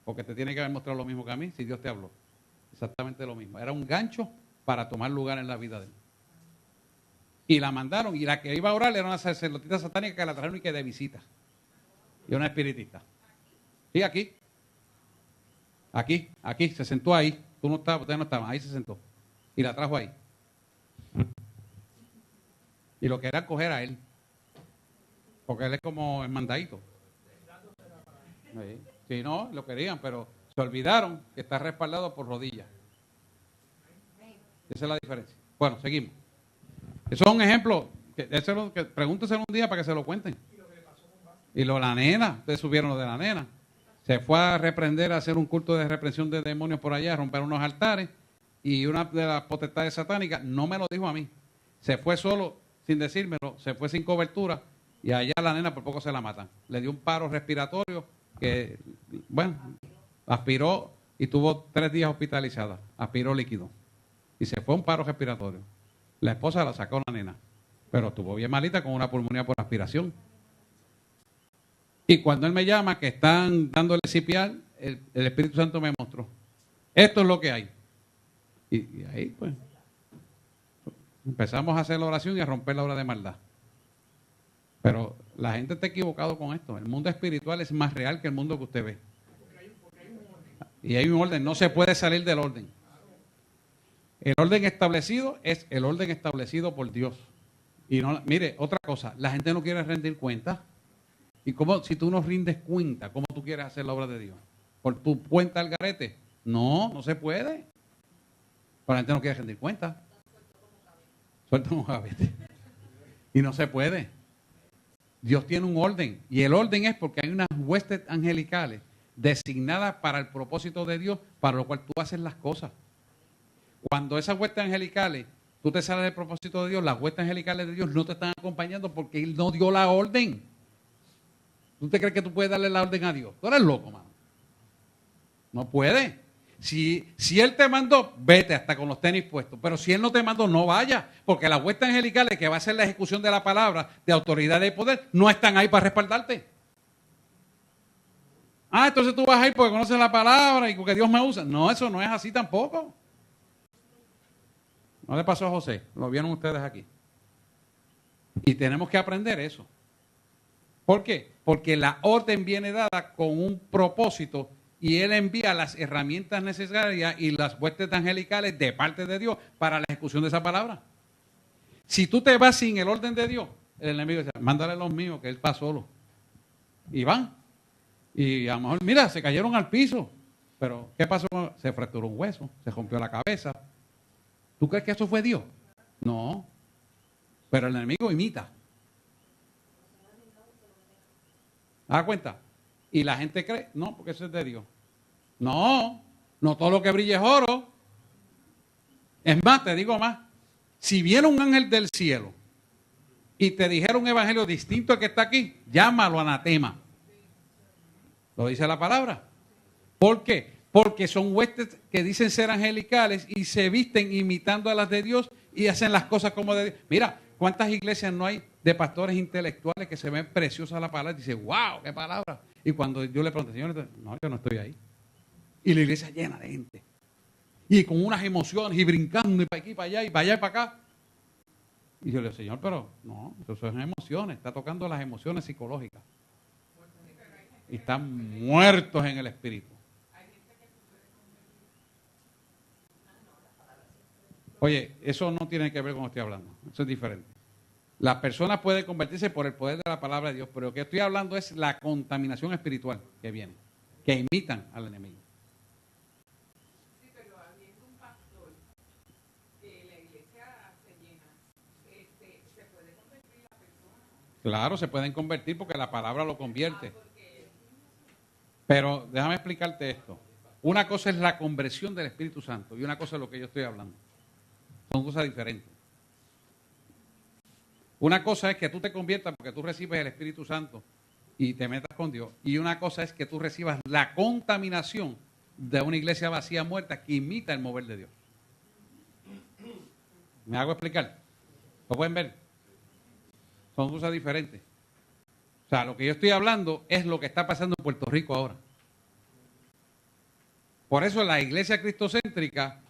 porque te tiene que haber mostrado lo mismo que a mí si Dios te habló. Exactamente lo mismo. Era un gancho para tomar lugar en la vida de él. Y la mandaron. Y la que iba a orar era una sacerdotisa satánica que la trajeron y que de visita. Y una espiritista. Sí, aquí. Aquí, se sentó ahí. Ustedes no estaban, ahí se sentó. Y la trajo ahí. Y lo querían coger a él. Porque él es como el mandadito. Sí, no, lo querían, pero se olvidaron que está respaldado por rodillas. Esa es la diferencia. Bueno, seguimos. Eso es un ejemplo. Que pregúntese un día para que se lo cuenten. Y la nena, ustedes subieron lo de la nena. Se fue a reprender, a hacer un culto de reprensión de demonios por allá, a romper unos altares. Y una de las potestades satánicas no me lo dijo a mí. Se fue solo, sin decírmelo, se fue sin cobertura. Y allá la nena por poco se la matan. Le dio un paro respiratorio que, bueno, aspiró y tuvo 3 días hospitalizada. Aspiró líquido. Y se fue un paro respiratorio. La esposa la sacó la nena. Pero estuvo bien malita con una pulmonía por aspiración. Y cuando él me llama, que están dándole CPR, el Espíritu Santo me mostró. Esto es lo que hay. Y ahí, pues, empezamos a hacer la oración y a romper la obra de maldad. Pero la gente está equivocado con esto. El mundo espiritual es más real que el mundo que usted ve. Y hay un orden. No se puede salir del orden. El orden establecido es el orden establecido por Dios. Y no, mire, otra cosa. La gente no quiere rendir cuenta. ¿Y cómo, si tú no rindes cuenta, cómo tú quieres hacer la obra de Dios? ¿Por tu cuenta al garete? No se puede. Pero la gente no quiere rendir cuenta. Suelta como gavete. Y no se puede. Dios tiene un orden. Y el orden es porque hay unas huestes angelicales designadas para el propósito de Dios, para lo cual tú haces las cosas. Cuando esas huestes angelicales, tú te sales del propósito de Dios, las huestes angelicales de Dios no te están acompañando porque Él no dio la orden. ¿Tú te crees que tú puedes darle la orden a Dios? Tú eres loco, mano. No puede. Si Él te mandó, vete hasta con los tenis puestos. Pero si Él no te mandó, no vaya. Porque las huestes angelicales que va a hacer la ejecución de la palabra, de autoridad y de poder, no están ahí para respaldarte. Entonces tú vas a ir porque conoces la palabra y porque Dios me usa. No, eso no es así tampoco. No le pasó a José, lo vieron ustedes aquí. Y tenemos que aprender eso. ¿Por qué? Porque la orden viene dada con un propósito y Él envía las herramientas necesarias y las huestes angelicales de parte de Dios para la ejecución de esa palabra. Si tú te vas sin el orden de Dios, el enemigo dice, mándale los míos, que Él va solo. Y van. Y a lo mejor, mira, se cayeron al piso. Pero, ¿qué pasó? Se fracturó un hueso, se rompió la cabeza. ¿Tú crees que eso fue Dios? No. Pero el enemigo imita. ¿Da cuenta? Y la gente cree, no, porque eso es de Dios. No, no todo lo que brilla es oro. Es más, te digo más. Si viene un ángel del cielo y te dijera un evangelio distinto al que está aquí, llámalo anatema. Lo dice la palabra. ¿Por qué? Porque son huestes que dicen ser angelicales y se visten imitando a las de Dios y hacen las cosas como de Dios. Mira, ¿cuántas iglesias no hay de pastores intelectuales que se ven preciosas la palabra y dicen, wow, qué palabra? Y cuando yo le pregunto, Señor, no, yo no estoy ahí. Y la iglesia llena de gente. Y con unas emociones y brincando y para aquí, para allá y para allá y para acá. Y yo le digo, Señor, pero no, eso son emociones. Está tocando las emociones psicológicas. Y están muertos en el espíritu. Oye, eso no tiene que ver con lo que estoy hablando. Eso es diferente. Las personas pueden convertirse por el poder de la palabra de Dios, pero lo que estoy hablando es la contaminación espiritual que viene, que imitan al enemigo. Sí, pero habiendo un pastor que la iglesia se llena, ¿se puede convertir la persona? Claro, se pueden convertir porque la palabra lo convierte. Pero déjame explicarte esto. Una cosa es la conversión del Espíritu Santo y una cosa es lo que yo estoy hablando. Son cosas diferentes. Una cosa es que tú te conviertas porque tú recibes el Espíritu Santo y te metas con Dios. Y una cosa es que tú recibas la contaminación de una iglesia vacía, muerta, que imita el mover de Dios. ¿Me hago explicar? ¿Lo pueden ver? Son cosas diferentes. O sea, lo que yo estoy hablando es lo que está pasando en Puerto Rico ahora. Por eso la iglesia cristocéntrica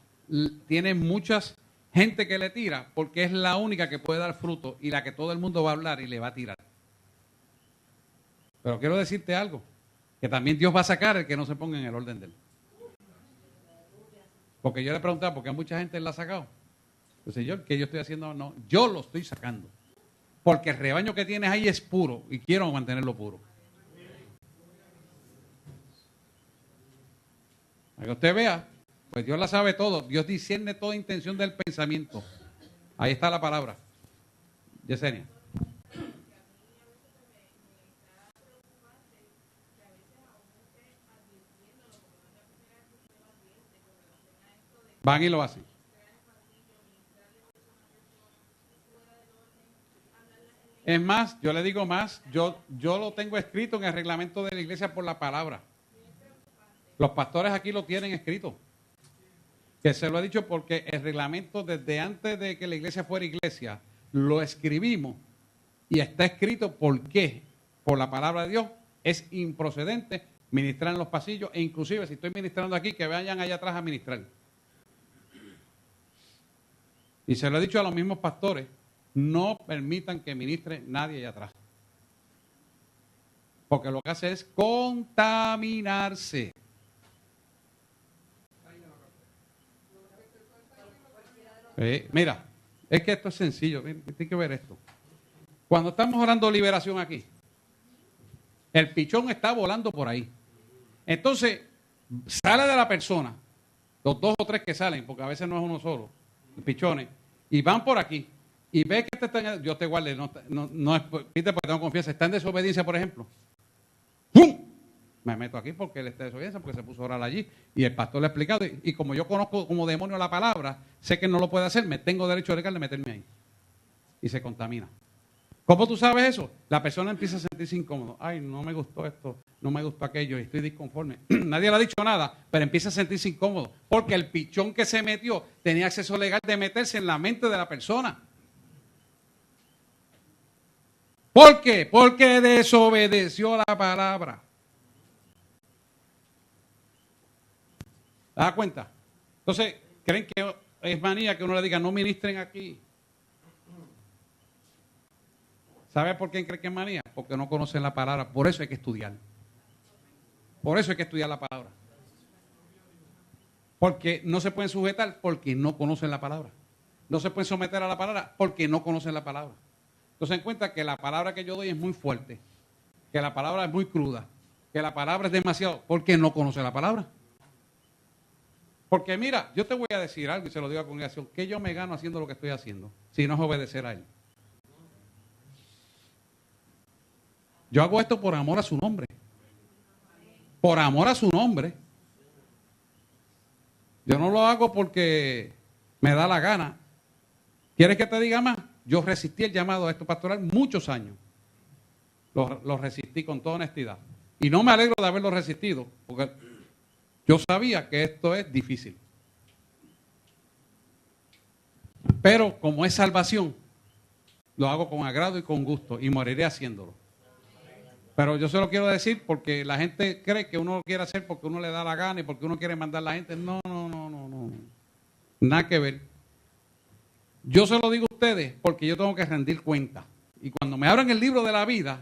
tiene muchas gente que le tira, porque es la única que puede dar fruto y la que todo el mundo va a hablar y le va a tirar. Pero quiero decirte algo, que también Dios va a sacar el que no se ponga en el orden de Él. Porque yo le preguntaba, ¿por qué mucha gente la ha sacado? Pues Señor, ¿qué yo estoy haciendo? No, yo lo estoy sacando. Porque el rebaño que tienes ahí es puro y quiero mantenerlo puro. Para que usted vea, pues Dios la sabe todo. Dios discierne toda intención del pensamiento. Ahí está la palabra. Yesenia. Van y lo hacen. Es más, yo le digo más, yo lo tengo escrito en el reglamento de la iglesia por la palabra. Los pastores aquí lo tienen escrito. Que se lo he dicho porque el reglamento desde antes de que la iglesia fuera iglesia, lo escribimos y está escrito por qué, por la palabra de Dios, es improcedente ministrar en los pasillos e inclusive si estoy ministrando aquí, que vayan allá atrás a ministrar. Y se lo he dicho a los mismos pastores, no permitan que ministre nadie allá atrás. Porque lo que hace es contaminarse. Mira, es que esto es sencillo, tiene que ver esto. Cuando estamos orando liberación aquí, el pichón está volando por ahí. Entonces, sale de la persona, los 2 o 3 que salen, porque a veces no es uno solo, los pichones, y van por aquí, y ve que Dios te guarde, no es, viste, porque tengo confianza, está en desobediencia, por ejemplo. ¡Pum! Me meto aquí porque él está en desobediencia, porque se puso a orar allí, y el pastor le ha explicado, y como yo conozco como demonio la palabra, sé que no lo puede hacer, me tengo derecho legal de meterme ahí. Y se contamina. ¿Cómo tú sabes eso? La persona empieza a sentirse incómodo. Ay, no me gustó esto. no me gustó aquello, estoy disconforme. Nadie le ha dicho nada, pero empieza a sentirse incómodo, porque el pichón que se metió tenía acceso legal de meterse en la mente de la persona. ¿Por qué? Porque desobedeció la palabra. ¿Te das cuenta? Entonces, ¿creen que es manía que uno le diga no ministren aquí? ¿Sabe por qué creen que es manía? Porque no conocen la palabra. Por eso hay que estudiar. Por eso hay que estudiar la palabra. Porque no se pueden sujetar porque no conocen la palabra. No se pueden someter a la palabra porque no conocen la palabra. Entonces, en cuenta que la palabra que yo doy es muy fuerte, que la palabra es muy cruda, que la palabra es demasiado, porque no conoce la palabra. Porque mira, yo te voy a decir algo y se lo digo a la congregación, que yo me gano haciendo lo que estoy haciendo, si no es obedecer a Él. Yo hago esto por amor a su nombre. Por amor a su nombre. Yo no lo hago porque me da la gana. ¿Quieres que te diga más? Yo resistí el llamado a esto pastoral muchos años. Lo resistí con toda honestidad. Y no me alegro de haberlo resistido, porque yo sabía que esto es difícil. Pero como es salvación, lo hago con agrado y con gusto y moriré haciéndolo. Pero yo se lo quiero decir porque la gente cree que uno lo quiere hacer porque uno le da la gana y porque uno quiere mandar a la gente. No. Nada que ver. Yo se lo digo a ustedes porque yo tengo que rendir cuenta. Y cuando me abran el libro de la vida,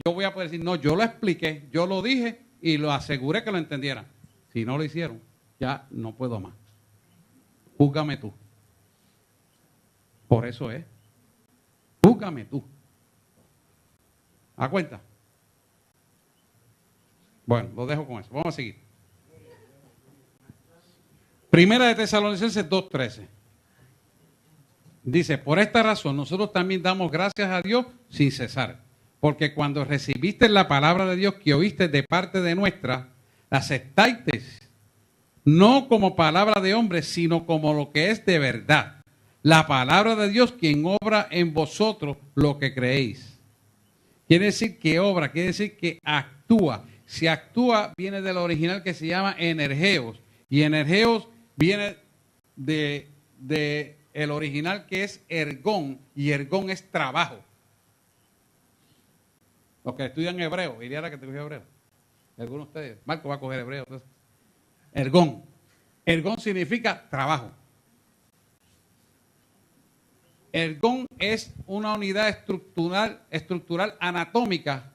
yo voy a poder decir, no, yo lo expliqué, yo lo dije y lo aseguré que lo entendieran. Si no lo hicieron, ya no puedo más. Júzgame tú. Por eso es. Júzgame tú. ¿A cuenta? Bueno, lo dejo con eso. Vamos a seguir. Primera de Tesalonicenses 2:13. Dice, por esta razón nosotros también damos gracias a Dios sin cesar. Porque cuando recibiste la palabra de Dios que oíste de parte de nuestra, la aceptaste no como palabra de hombre, sino como lo que es de verdad. La palabra de Dios quien obra en vosotros lo que creéis. Quiere decir que obra, quiere decir que actúa. Si actúa viene del original que se llama energeos. Y energeos viene de el original que es ergón. Y ergón es trabajo. Los que estudian hebreo, Iriara que te cogió hebreo. Algunos de ustedes, Marco va a coger hebreo. Entonces. Ergón. Ergón significa trabajo. Ergón es una unidad estructural anatómica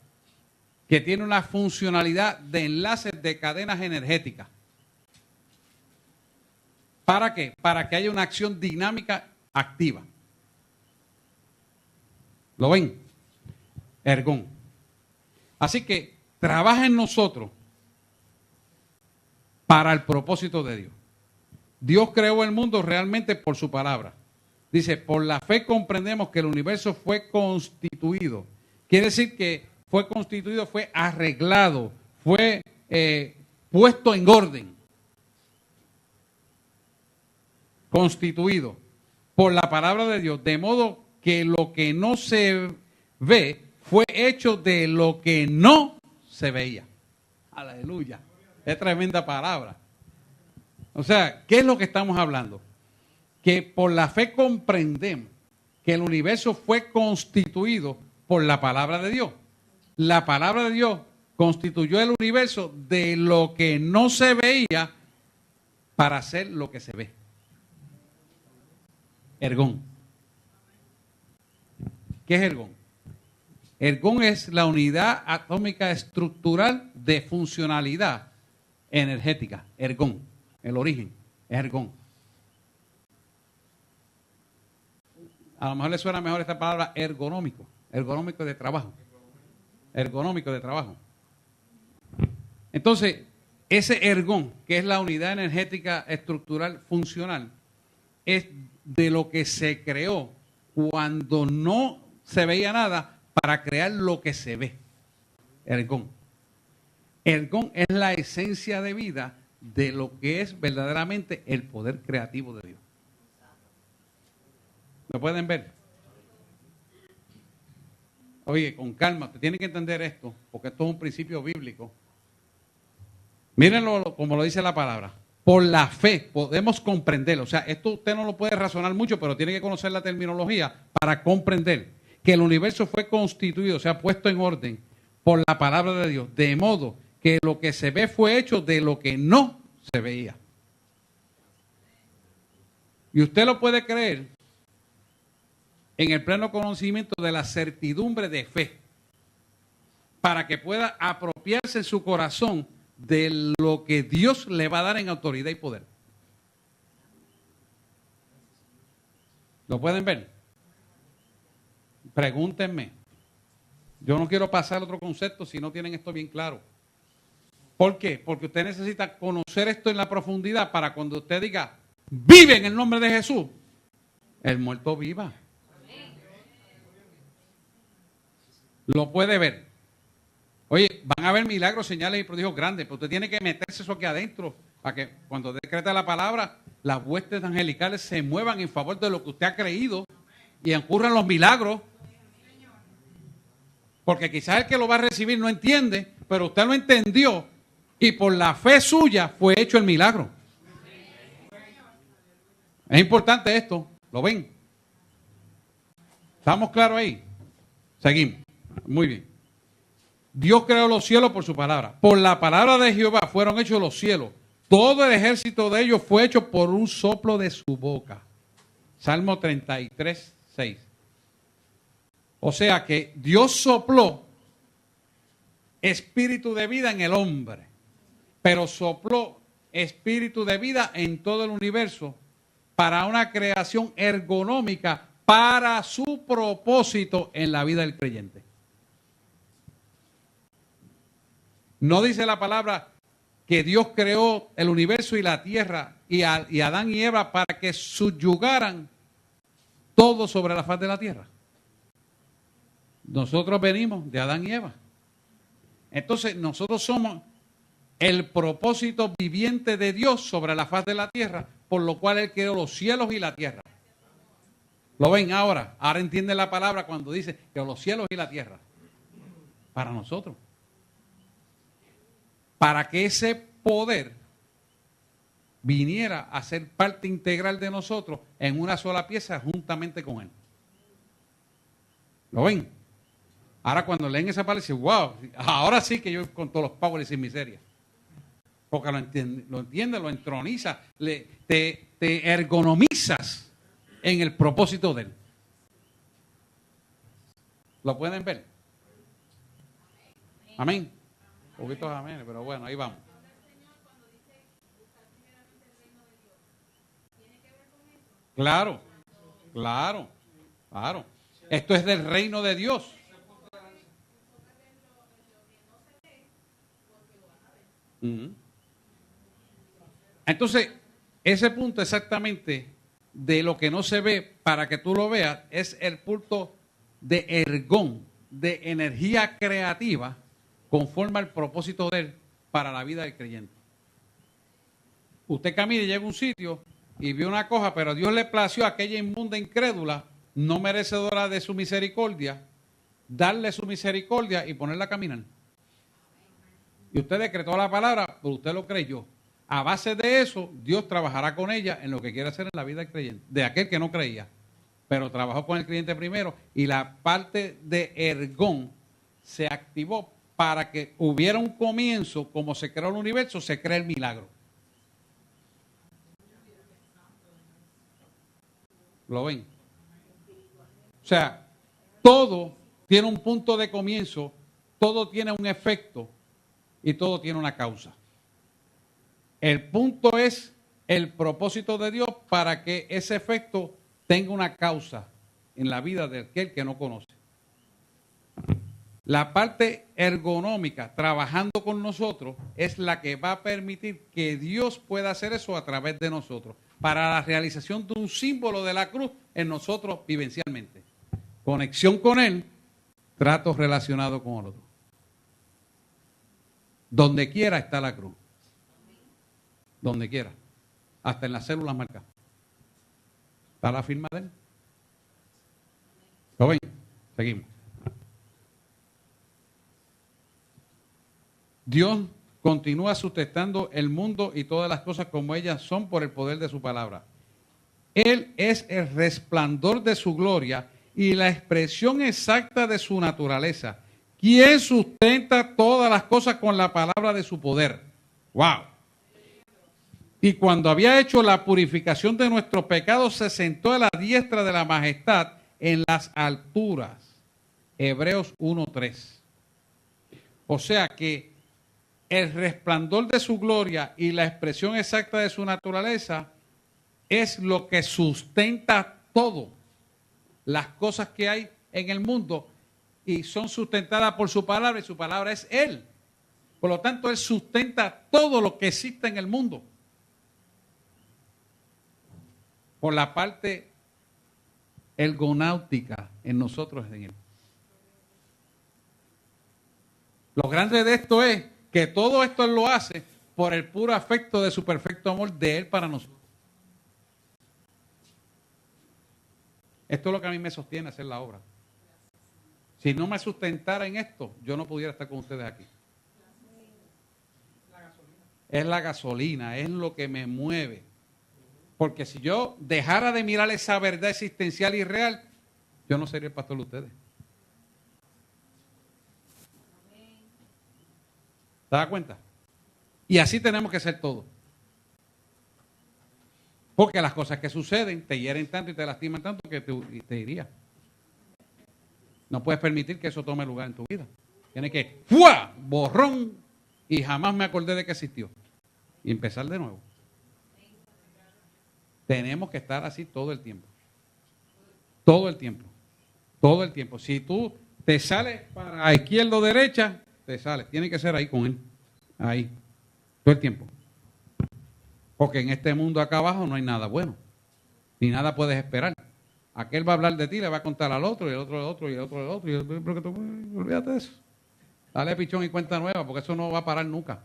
que tiene una funcionalidad de enlaces de cadenas energéticas. ¿Para qué? Para que haya una acción dinámica activa. ¿Lo ven? Ergón. Así que trabaja en nosotros para el propósito de Dios. Dios creó el mundo realmente por su palabra. Dice, por la fe comprendemos que el universo fue constituido. Quiere decir que fue constituido, fue arreglado, fue puesto en orden. Constituido por la palabra de Dios, de modo que lo que no se ve fue hecho de lo que no se veía. Aleluya. Es tremenda palabra. O sea, ¿qué es lo que estamos hablando? Que por la fe comprendemos que el universo fue constituido por la palabra de Dios. La palabra de Dios constituyó el universo de lo que no se veía para hacer lo que se ve. Ergón. ¿Qué es ergón? Ergón es la unidad atómica estructural de funcionalidad energética. Ergón. El origen es ergón. A lo mejor le suena mejor esta palabra ergonómico. Ergonómico de trabajo. Ergonómico de trabajo. Entonces, ese ergón, que es la unidad energética estructural funcional, es de lo que se creó cuando no se veía nada para crear lo que se ve. Ergón. Ergón es la esencia de vida de lo que es verdaderamente el poder creativo de Dios. ¿Lo pueden ver? Oye, con calma, te tienen que entender esto, porque esto es un principio bíblico. Mírenlo como lo dice la palabra. Por la fe podemos comprenderlo. O sea, esto usted no lo puede razonar mucho, pero tiene que conocer la terminología para comprender que el universo fue constituido, o sea, puesto en orden por la palabra de Dios, de modo que lo que se ve fue hecho de lo que no se veía. Y usted lo puede creer en el pleno conocimiento de la certidumbre de fe, para que pueda apropiarse en su corazón de lo que Dios le va a dar en autoridad y poder. ¿Lo pueden ver? Pregúntenme. Yo no quiero pasar otro concepto si no tienen esto bien claro. ¿Por qué? Porque usted necesita conocer esto en la profundidad para cuando usted diga, vive en el nombre de Jesús, el muerto viva. Lo puede ver. Oye, van a haber milagros, señales y prodigios grandes, pero usted tiene que meterse eso aquí adentro para que cuando decreta la palabra, las huestes angelicales se muevan en favor de lo que usted ha creído y ocurran los milagros. Porque quizás el que lo va a recibir no entiende, pero usted lo entendió y por la fe suya fue hecho el milagro. Es importante esto, ¿lo ven? ¿Estamos claros ahí? Seguimos. Muy bien. Dios creó los cielos por su palabra. Por la palabra de Jehová fueron hechos los cielos. Todo el ejército de ellos fue hecho por un soplo de su boca. Salmo 33, 6. O sea que Dios sopló espíritu de vida en el hombre, pero sopló espíritu de vida en todo el universo para una creación ergonómica para su propósito en la vida del creyente. No dice la palabra que Dios creó el universo y la tierra y Adán y Eva para que subyugaran todo sobre la faz de la tierra. Nosotros venimos de Adán y Eva. Entonces nosotros somos el propósito viviente de Dios sobre la faz de la tierra, por lo cual Él creó los cielos y la tierra. ¿Lo ven ahora? Ahora entienden la palabra cuando dice que los cielos y la tierra. Para nosotros. Para que ese poder viniera a ser parte integral de nosotros en una sola pieza juntamente con Él. ¿Lo ven? Ahora cuando leen esa palabra dicen, wow, ahora sí que yo con todos los powers y sin miseria. Porque lo entiende, lo entroniza, te ergonomizas en el propósito de Él. ¿Lo pueden ver? Amén. Poquitos amén, pero bueno, ahí vamos. Claro, claro, claro. Esto es del reino de Dios. Entonces, ese punto exactamente de lo que no se ve para que tú lo veas es el punto de ergón, de energía creativa conforme al propósito de Él para la vida del creyente. Usted camina y llega a un sitio y vio una cosa, pero Dios le plació a aquella inmunda incrédula, no merecedora de su misericordia, darle su misericordia y ponerla a caminar. Y usted decretó la palabra, pero usted lo creyó. A base de eso, Dios trabajará con ella en lo que quiere hacer en la vida del creyente, de aquel que no creía. Pero trabajó con el creyente primero y la parte de ergón se activó para que hubiera un comienzo, como se creó el universo, se crea el milagro. ¿Lo ven? O sea, todo tiene un punto de comienzo, todo tiene un efecto y todo tiene una causa. El punto es el propósito de Dios para que ese efecto tenga una causa en la vida de aquel que no conoce. La parte ergonómica, trabajando con nosotros, es la que va a permitir que Dios pueda hacer eso a través de nosotros, para la realización de un símbolo de la cruz en nosotros vivencialmente. Conexión con Él, trato relacionado con el otro. Donde quiera está la cruz. Donde quiera. Hasta en las células marcadas. ¿Está la firma de Él? ¿Lo ven? Seguimos. Dios continúa sustentando el mundo y todas las cosas como ellas son por el poder de su palabra. Él es el resplandor de su gloria y la expresión exacta de su naturaleza, quien sustenta todas las cosas con la palabra de su poder. ¡Wow! Y cuando había hecho la purificación de nuestros pecados, se sentó a la diestra de la majestad en las alturas. Hebreos 1:3. O sea que el resplandor de su gloria y la expresión exacta de su naturaleza es lo que sustenta todo. Las cosas que hay en el mundo y son sustentadas por su palabra, y su palabra es Él. Por lo tanto, Él sustenta todo lo que existe en el mundo. Por la parte ergonáutica en nosotros, en Él. Lo grande de esto es que todo esto Él lo hace por el puro afecto de su perfecto amor de Él para nosotros. Esto es lo que a mí me sostiene hacer la obra. Si no me sustentara en esto, yo no pudiera estar con ustedes aquí. Es la gasolina, es lo que me mueve. Porque si yo dejara de mirar esa verdad existencial y real, yo no sería el pastor de ustedes. ¿Te das cuenta? Y así tenemos que ser todos. Porque las cosas que suceden te hieren tanto y te lastiman tanto que te iría. No puedes permitir que eso tome lugar en tu vida. Tienes que, ¡fua! Borrón, y jamás me acordé de que existió. Y empezar de nuevo. Tenemos que estar así todo el tiempo. Todo el tiempo. Todo el tiempo. Si tú te sales para izquierda o derecha, te sales. Tiene que ser ahí con Él. Ahí. Todo el tiempo. Porque en este mundo acá abajo no hay nada bueno. Ni nada puedes esperar. Aquel va a hablar de ti, le va a contar al otro, y el otro al otro, y el otro al otro. Y pero que tú, olvídate de eso. Dale pichón y cuenta nueva, porque eso no va a parar nunca.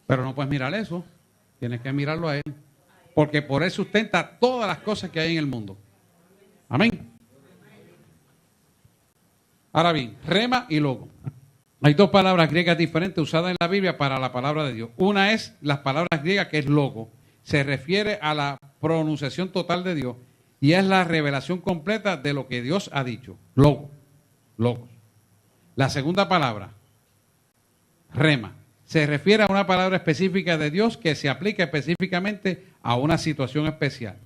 Pero no puedes mirar eso. Tienes que mirarlo a Él. Porque por Él sustenta todas las cosas que hay en el mundo. Amén. Ahora bien, rema y logo. Hay dos palabras griegas diferentes usadas en la Biblia para la palabra de Dios. Una es las palabras griegas, que es logo. Se refiere a la pronunciación total de Dios y es la revelación completa de lo que Dios ha dicho. Logo. Logos. La segunda palabra, rema, se refiere a una palabra específica de Dios que se aplica específicamente a una situación especial.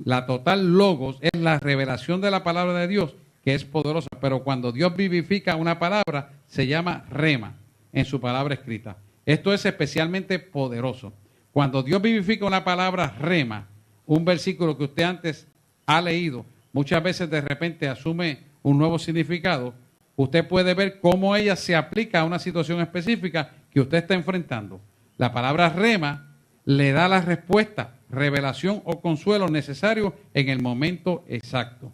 La total logos es la revelación de la palabra de Dios, que es poderosa, pero cuando Dios vivifica una palabra, se llama rema en su palabra escrita. Esto es especialmente poderoso. Cuando Dios vivifica una palabra rema, un versículo que usted antes ha leído, muchas veces de repente asume un nuevo significado, usted puede ver cómo ella se aplica a una situación específica que usted está enfrentando. La palabra rema le da la respuesta, revelación o consuelo necesario en el momento exacto.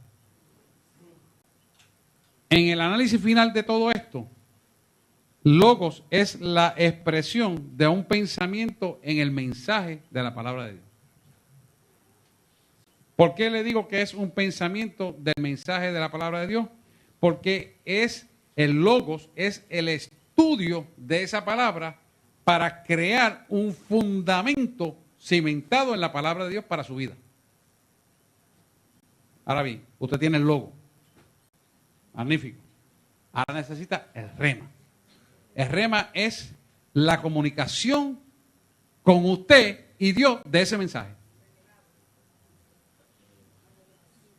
En el análisis final de todo esto, logos es la expresión de un pensamiento en el mensaje de la palabra de Dios. ¿Por qué le digo que es un pensamiento del mensaje de la palabra de Dios? Porque es el logos, es el estudio de esa palabra para crear un fundamento cimentado en la palabra de Dios para su vida. Ahora bien, usted tiene el logo. Magnífico. Ahora necesita el rema. El rema es la comunicación con usted y Dios de ese mensaje.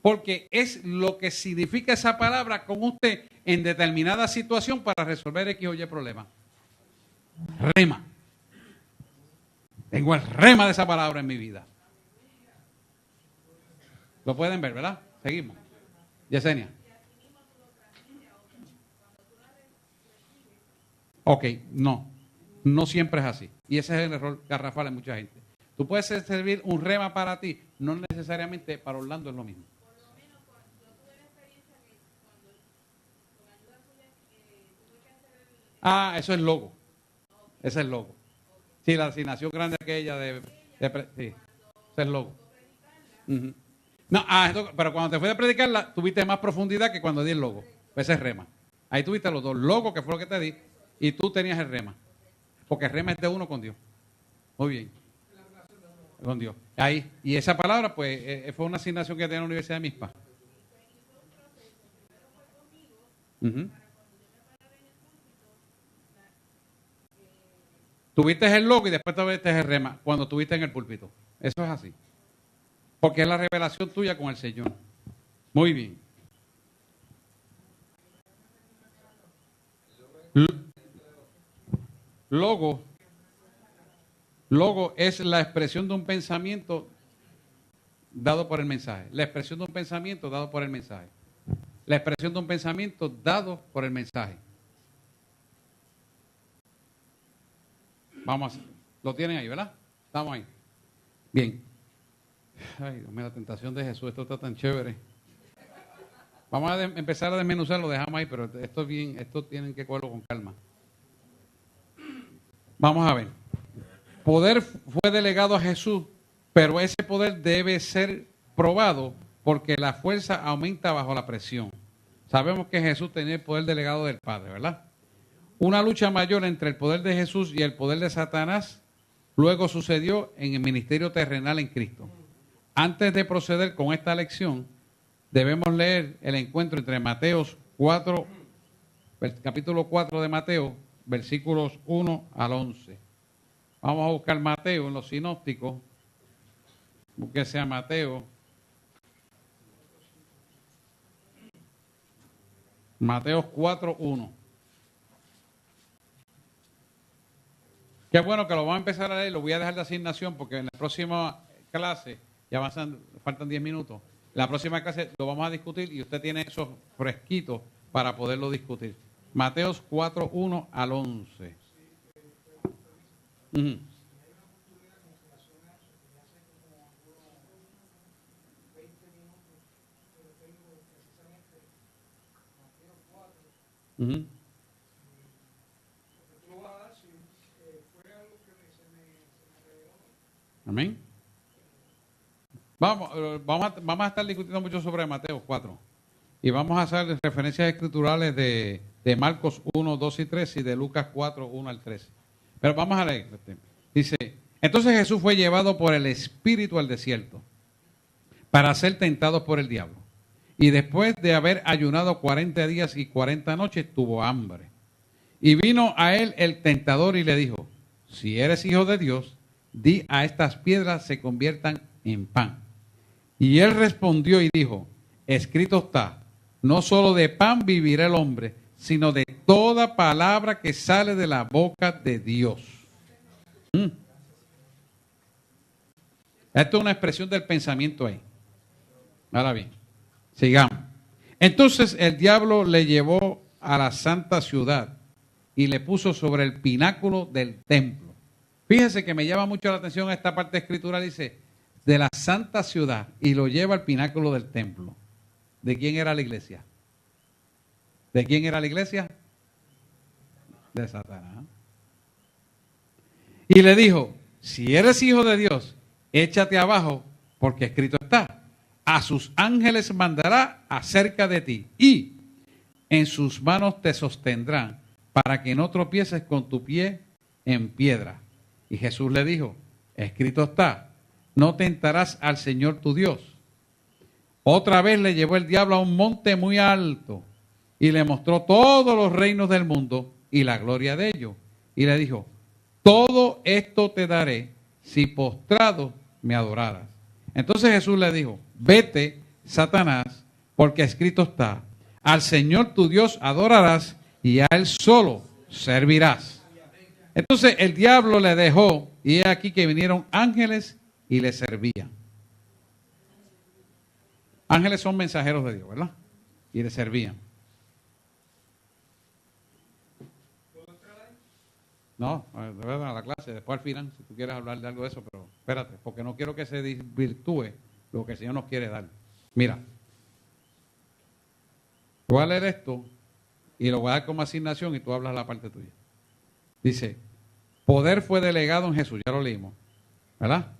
Porque es lo que significa esa palabra con usted en determinada situación para resolver X o Y problema. Rema. Tengo el rema de esa palabra en mi vida. Lo pueden ver, ¿verdad? Seguimos. Yesenia. Ok, no siempre es así. Y ese es el error garrafal en mucha gente. Tú puedes servir un rema para ti, no necesariamente para Orlando es lo mismo. Por lo menos yo tuve la experiencia que cuando con ayuda tuya tuve que hacer Eso es logo. Ese es el logo. Sí, la asignación grande aquella sí, ese es el logo. No, pero cuando te fui a predicarla, tuviste más profundidad que cuando di el logo. Ese es rema. Ahí tuviste los dos. Logo, que fue lo que te di, y tú tenías el rema. Porque el rema es de uno con Dios. Muy bien. Con Dios. Ahí. Y esa palabra, pues, fue una asignación que tenía en la Universidad de Mispa. Tuviste el logo y después tuviste el rema cuando estuviste en el púlpito. Eso es así. Porque es la revelación tuya con el Señor. Muy bien. Logo es la expresión de un pensamiento dado por el mensaje. La expresión de un pensamiento dado por el mensaje. La expresión de un pensamiento dado por el mensaje. Vamos a hacer. Lo tienen ahí, ¿verdad? Estamos ahí. Bien. Ay, Dios mío, la tentación de Jesús, esto está tan chévere. Vamos a empezar a desmenuzar, lo dejamos ahí, pero esto es bien, esto tienen que cogerlo con calma. Vamos a ver. Poder fue delegado a Jesús, pero ese poder debe ser probado porque la fuerza aumenta bajo la presión. Sabemos que Jesús tenía el poder delegado del Padre, ¿verdad? Una lucha mayor entre el poder de Jesús y el poder de Satanás luego sucedió en el ministerio terrenal en Cristo. Antes de proceder con esta lección, debemos leer el encuentro entre Mateos 4, capítulo 4 de Mateo, versículos 1 al 11. Vamos a buscar Mateo en los sinópticos. Búsquese a Mateo. Mateo 4, 1. Qué bueno que lo vamos a empezar a leer, lo voy a dejar de asignación porque en la próxima clase, ya faltan 10 minutos, la próxima clase lo vamos a discutir y usted tiene esos fresquitos para poderlo discutir. Mateos 4, 1 al 11. Uh-huh. Uh-huh. Amén. Vamos a estar discutiendo mucho sobre Mateo 4 y vamos a hacer referencias escriturales de Marcos 1, 2 y 3 y de Lucas 4, 1 al 13. Pero vamos a leer. Dice, entonces Jesús fue llevado por el Espíritu al desierto para ser tentado por el diablo. Y después de haber ayunado 40 días y 40 noches, tuvo hambre. Y vino a él el tentador y le dijo, si eres hijo de Dios, di a estas piedras se conviertan en pan. Y él respondió y dijo, escrito está, no solo de pan vivirá el hombre, sino de toda palabra que sale de la boca de Dios. Esto es una expresión del pensamiento ahí. Ahora bien, sigamos. Entonces el diablo le llevó a la santa ciudad y le puso sobre el pináculo del templo. Fíjese que me llama mucho la atención esta parte escritural, dice, de la santa ciudad, y lo lleva al pináculo del templo. ¿De quién era la iglesia? ¿De quién era la iglesia? De Satanás. Y le dijo, si eres hijo de Dios, échate abajo, porque escrito está, a sus ángeles mandará acerca de ti, y en sus manos te sostendrán, para que no tropieces con tu pie en piedra. Y Jesús le dijo, escrito está, no tentarás al Señor tu Dios. Otra vez le llevó el diablo a un monte muy alto y le mostró todos los reinos del mundo y la gloria de ellos. Y le dijo, todo esto te daré si postrado me adoraras. Entonces Jesús le dijo, vete, Satanás, porque escrito está, al Señor tu Dios adorarás y a Él solo servirás. Entonces el diablo le dejó y he aquí que vinieron ángeles y le servían. Ángeles son mensajeros de Dios, ¿verdad? Y le servían. No, de verdad, a la clase, después al final, si tú quieres hablar de algo de eso, pero espérate, porque no quiero que se desvirtúe lo que el Señor nos quiere dar. Mira, voy a leer esto y lo voy a dar como asignación y tú hablas la parte tuya. Dice, poder fue delegado en Jesús, ya lo leímos, ¿verdad?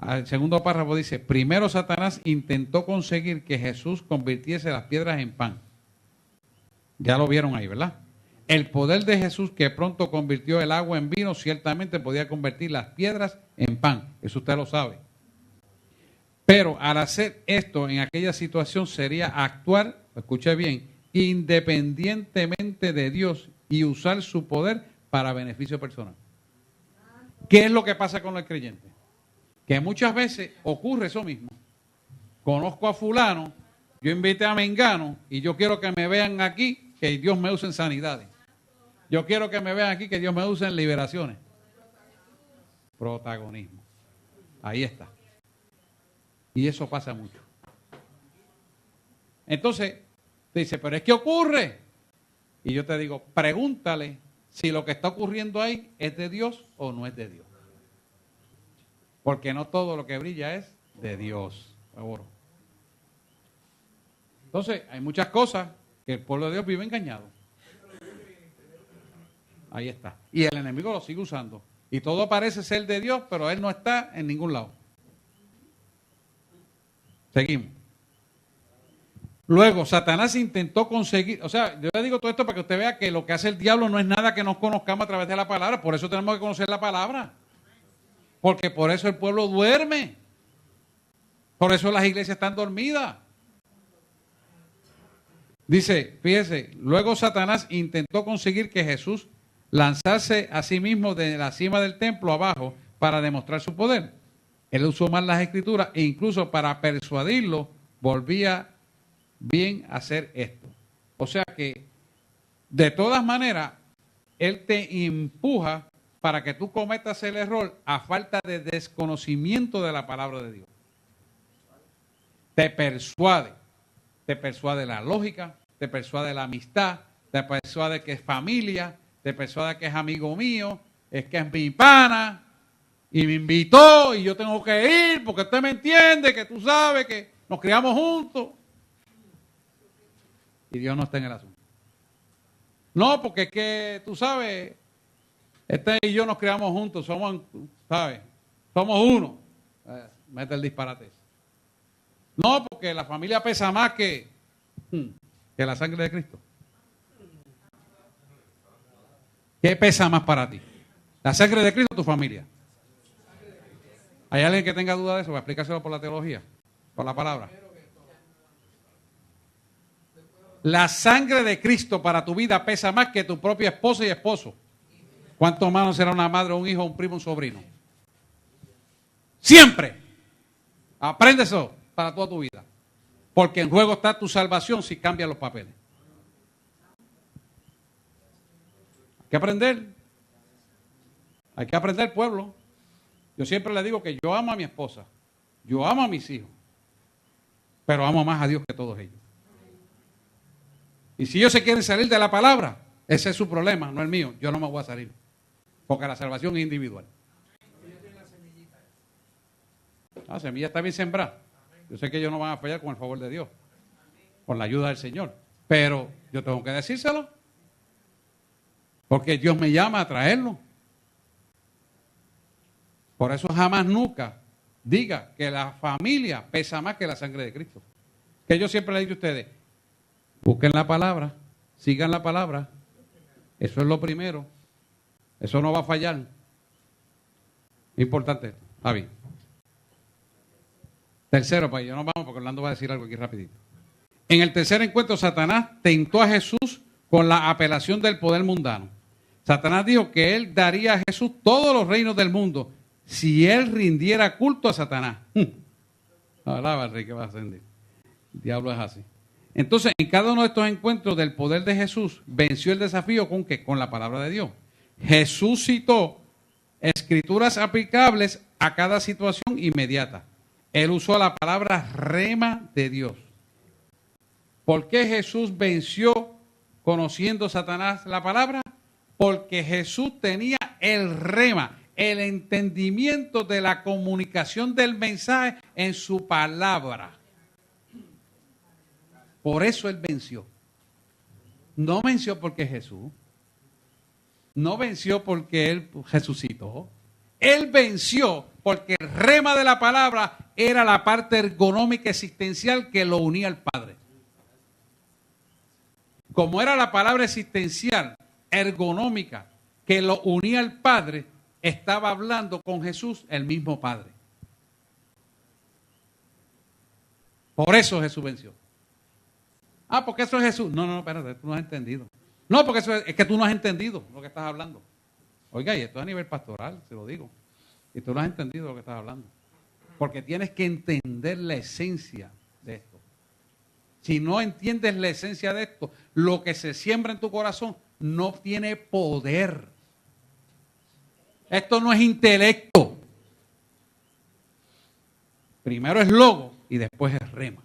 El segundo párrafo dice, primero Satanás intentó conseguir que Jesús convirtiese las piedras en pan. Ya lo vieron ahí, ¿verdad? El poder de Jesús que pronto convirtió el agua en vino, ciertamente podía convertir las piedras en pan. Eso usted lo sabe. Pero al hacer esto en aquella situación sería actuar, escuche bien, independientemente de Dios y usar su poder para beneficio personal. ¿Qué es lo que pasa con los creyentes? Que muchas veces ocurre eso mismo. Conozco a fulano, yo invité a mengano y yo quiero que me vean aquí que Dios me use en sanidades. Yo quiero que me vean aquí que Dios me use en liberaciones. Protagonismo. Ahí está. Y eso pasa mucho. Entonces, te dice, pero es que ocurre. Y yo te digo, pregúntale si lo que está ocurriendo ahí es de Dios o no es de Dios. Porque no todo lo que brilla es de Dios. Por favor. Entonces, hay muchas cosas que el pueblo de Dios vive engañado. Ahí está. Y el enemigo lo sigue usando. Y todo parece ser de Dios, pero él no está en ningún lado. Seguimos. Luego, Satanás intentó conseguir, o sea, yo le digo todo esto para que usted vea que lo que hace el diablo no es nada que nos conozcamos a través de la palabra. Por eso tenemos que conocer la palabra. Porque por eso el pueblo duerme. Por eso las iglesias están dormidas. Dice, fíjese, luego Satanás intentó conseguir que Jesús lanzase a sí mismo de la cima del templo abajo para demostrar su poder. Él usó mal las escrituras e incluso para persuadirlo volvía bien a hacer esto. O sea que de todas maneras él te empuja para que tú cometas el error a falta de desconocimiento de la palabra de Dios. Te persuade la lógica, te persuade la amistad, te persuade que es familia, te persuade que es amigo mío, es que es mi pana y me invitó y yo tengo que ir porque usted me entiende, que tú sabes que nos criamos juntos. Y Dios no está en el asunto. No, porque es que tú sabes, este y yo nos criamos juntos, somos, ¿sabes? Somos uno. Mete el disparate ese. No, porque la familia pesa más que la sangre de Cristo. ¿Qué pesa más para ti? ¿La sangre de Cristo o tu familia? ¿Hay alguien que tenga duda de eso? Voy a explicárselo por la teología, por la palabra. La sangre de Cristo para tu vida pesa más que tu propia esposa y esposo. ¿Cuánto más no será una madre, un hijo, un primo, un sobrino? Siempre. Aprende eso para toda tu vida. Porque en juego está tu salvación si cambias los papeles. Hay que aprender. Hay que aprender, pueblo. Yo siempre le digo que yo amo a mi esposa. Yo amo a mis hijos. Pero amo más a Dios que todos ellos. Y si ellos se quieren salir de la palabra, ese es su problema, no el mío. Yo no me voy a salir. Porque la salvación es individual. La semilla está bien sembrada. Yo sé que ellos no van a fallar con el favor de Dios. Con la ayuda del Señor. Pero yo tengo que decírselo. Porque Dios me llama a traerlo. Por eso jamás nunca diga que la familia pesa más que la sangre de Cristo. Que yo siempre le digo a ustedes, busquen la palabra, sigan la palabra. Eso es lo primero. Eso no va a fallar. Importante esto. Javi. Tercero, para allá nos vamos porque Orlando va a decir algo aquí rapidito. En el tercer encuentro, Satanás tentó a Jesús con la apelación del poder mundano. Satanás dijo que él daría a Jesús todos los reinos del mundo si él rindiera culto a Satanás. Alaba al rey que va a ascender. El diablo es así. Entonces, en cada uno de estos encuentros del poder de Jesús, venció el desafío ¿con qué? Con la palabra de Dios. Jesús citó escrituras aplicables a cada situación inmediata. Él usó la palabra rema de Dios. ¿Por qué Jesús venció conociendo Satanás la palabra? Porque Jesús tenía el rema, el entendimiento de la comunicación del mensaje en su palabra. Por eso él venció. No venció porque Jesús. No venció porque él resucitó. Él venció porque el rema de la palabra era la parte ergonómica existencial que lo unía al Padre. como era la palabra existencial, ergonómica, que lo unía al Padre, estaba hablando con Jesús, el mismo Padre. Por eso Jesús venció. Ah, porque eso es Jesús. No, espérate, tú no has entendido. No, porque eso es que tú no has entendido lo que estás hablando. Oiga, y esto es a nivel pastoral, se lo digo. Y tú no has entendido lo que estás hablando. Porque tienes que entender la esencia de esto. Si no entiendes la esencia de esto, lo que se siembra en tu corazón no tiene poder. Esto no es intelecto. Primero es logo y después es rema.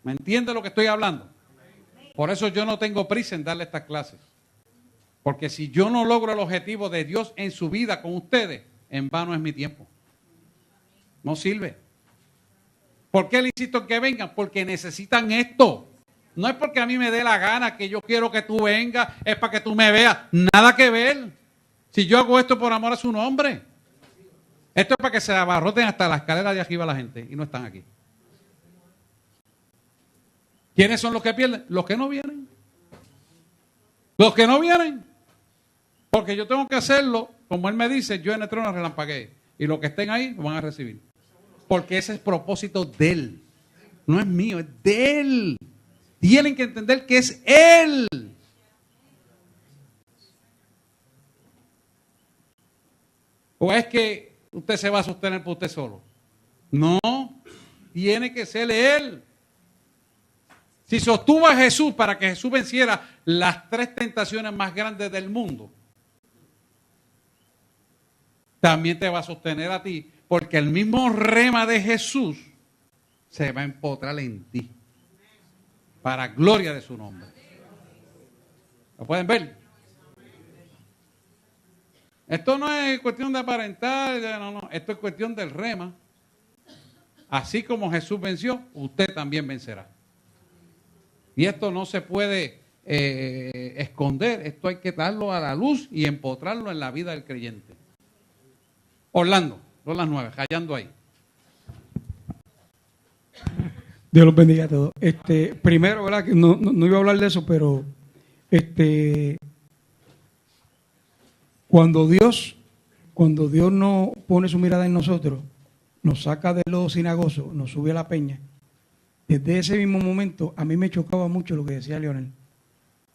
¿Me entiende lo que estoy hablando? Por eso yo no tengo prisa en darle estas clases. Porque si yo no logro el objetivo de Dios en su vida con ustedes, en vano es mi tiempo. No sirve. ¿Por qué le insisto en que vengan? Porque necesitan esto. No es porque a mí me dé la gana que yo quiero que tú vengas, es para que tú me veas. Nada que ver. Si yo hago esto por amor a su nombre. Esto es para que se abarroten hasta la escalera de arriba la gente y no están aquí. ¿Quiénes son los que pierden? Los que no vienen. Los que no vienen. Porque yo tengo que hacerlo, como él me dice, yo en el trono relampagué. Y los que estén ahí lo van a recibir. Porque ese es el propósito de él. No es mío, es de él. Tienen que entender que es él. ¿O es que usted se va a sostener por usted solo? No, tiene que ser él. Si sostuvo a Jesús para que Jesús venciera las 3 tentaciones más grandes del mundo, también te va a sostener a ti, porque el mismo rema de Jesús se va a empotrar en ti, para gloria de su nombre. ¿Lo pueden ver? Esto no es cuestión de aparentar, no, esto es cuestión del rema. Así como Jesús venció, usted también vencerá. Y esto no se puede esconder, esto hay que darlo a la luz y empotrarlo en la vida del creyente. Orlando, son las 9, hallando ahí. Dios los bendiga a todos. Primero, ¿verdad? Que no iba a hablar de eso, pero cuando Dios no pone su mirada en nosotros, nos saca del lodo cenagoso, nos sube a la peña. Desde ese mismo momento, a mí me chocaba mucho lo que decía Leonel.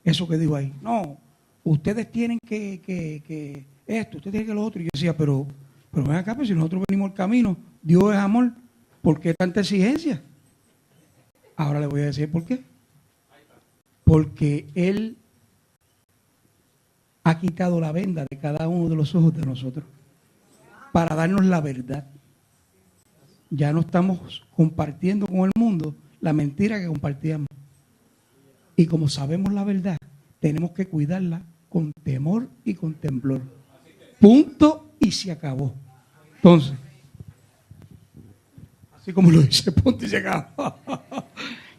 Eso que dijo ahí. No, ustedes tienen que esto, ustedes tienen que lo otro. Y yo decía, pero ven acá, pues si nosotros venimos al camino, Dios es amor, ¿por qué tanta exigencia? Ahora le voy a decir por qué. Porque Él ha quitado la venda de cada uno de los ojos de nosotros para darnos la verdad. Ya no estamos compartiendo con el mundo la mentira que compartíamos. Y como sabemos la verdad, tenemos que cuidarla con temor y con temblor. Punto y se acabó. Entonces, así como lo dice, punto y se acabó.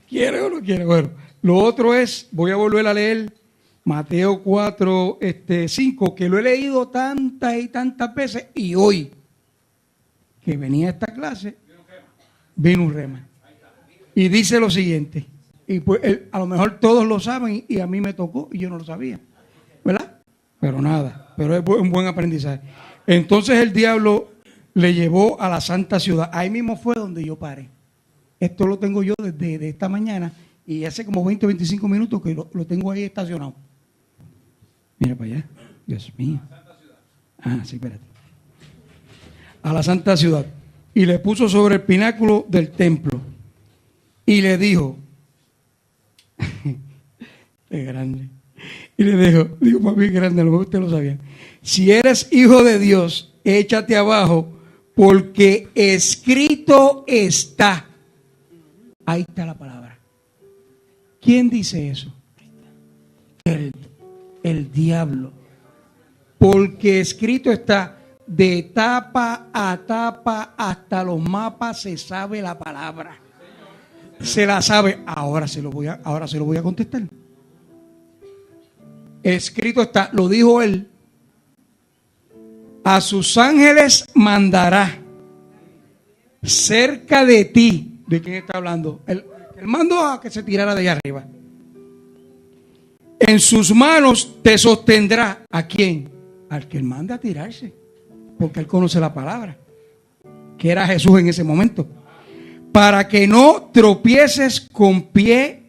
¿Quiere o no quiere? Bueno, lo otro es, voy a volver a leer Mateo 4, 5, que lo he leído tantas y tantas veces, y hoy que venía a esta clase, vino un rema. Y dice lo siguiente, y pues a lo mejor todos lo saben y a mí me tocó y yo no lo sabía, ¿verdad? Pero nada, pero es un buen aprendizaje. Entonces el diablo le llevó a la santa ciudad. Ahí mismo fue donde yo paré. Esto lo tengo yo desde esta mañana y hace como 20 o 25 minutos que lo tengo ahí estacionado. Mira para allá, Dios mío. Ah, sí, espérate. A la santa ciudad. Y le puso sobre el pináculo del templo. Y le dijo, es grande. Y le dijo, papi, es grande, a lo mejor ustedes lo sabían. Si eres hijo de Dios, échate abajo, porque escrito está. Ahí está la palabra. ¿Quién dice eso? El diablo. Porque escrito está, de tapa a tapa, hasta los mapas se sabe la palabra. Se la sabe. Ahora se lo voy a contestar. Escrito está, lo dijo él. A sus ángeles mandará cerca de ti. ¿De quién está hablando? Él mandó a que se tirara de allá arriba. En sus manos te sostendrá. ¿A quién? Al que él manda a tirarse. Porque él conoce la palabra. Que era Jesús en ese momento. Para que no tropieces con pie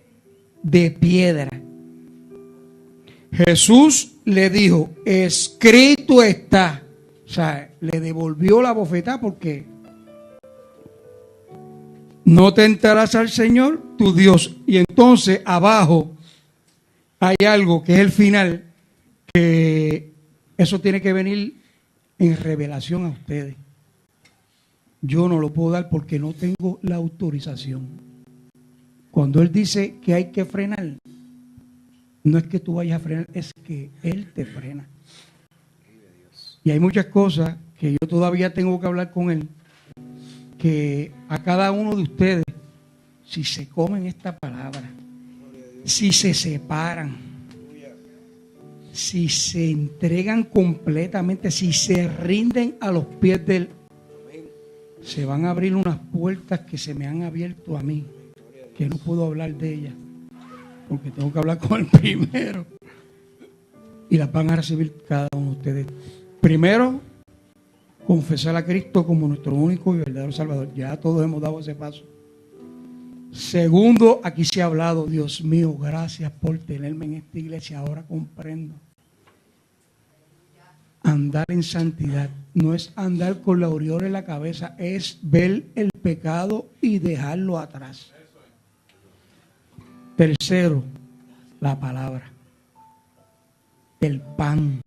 de piedra. Jesús le dijo, escrito está. O sea, le devolvió la bofetada porque no tentarás al Señor tu Dios. Y entonces abajo hay algo que es el final, que eso tiene que venir en revelación a ustedes. Yo no lo puedo dar porque no tengo la autorización. Cuando Él dice que hay que frenar, no es que tú vayas a frenar, es que Él te frena. Y hay muchas cosas que yo todavía tengo que hablar con Él, que a cada uno de ustedes, si se comen esta palabra, si se separan, si se entregan completamente, si se rinden a los pies de Él, se van a abrir unas puertas que se me han abierto a mí, que no puedo hablar de ellas, porque tengo que hablar con Él primero. Y las van a recibir cada uno de ustedes. Primero, confesar a Cristo como nuestro único y verdadero Salvador. Ya todos hemos dado ese paso. Segundo, aquí se ha hablado, Dios mío, gracias por tenerme en esta iglesia. Ahora comprendo. Andar en santidad no es andar con la aureola en la cabeza, es ver el pecado y dejarlo atrás. Tercero, la palabra, el pan.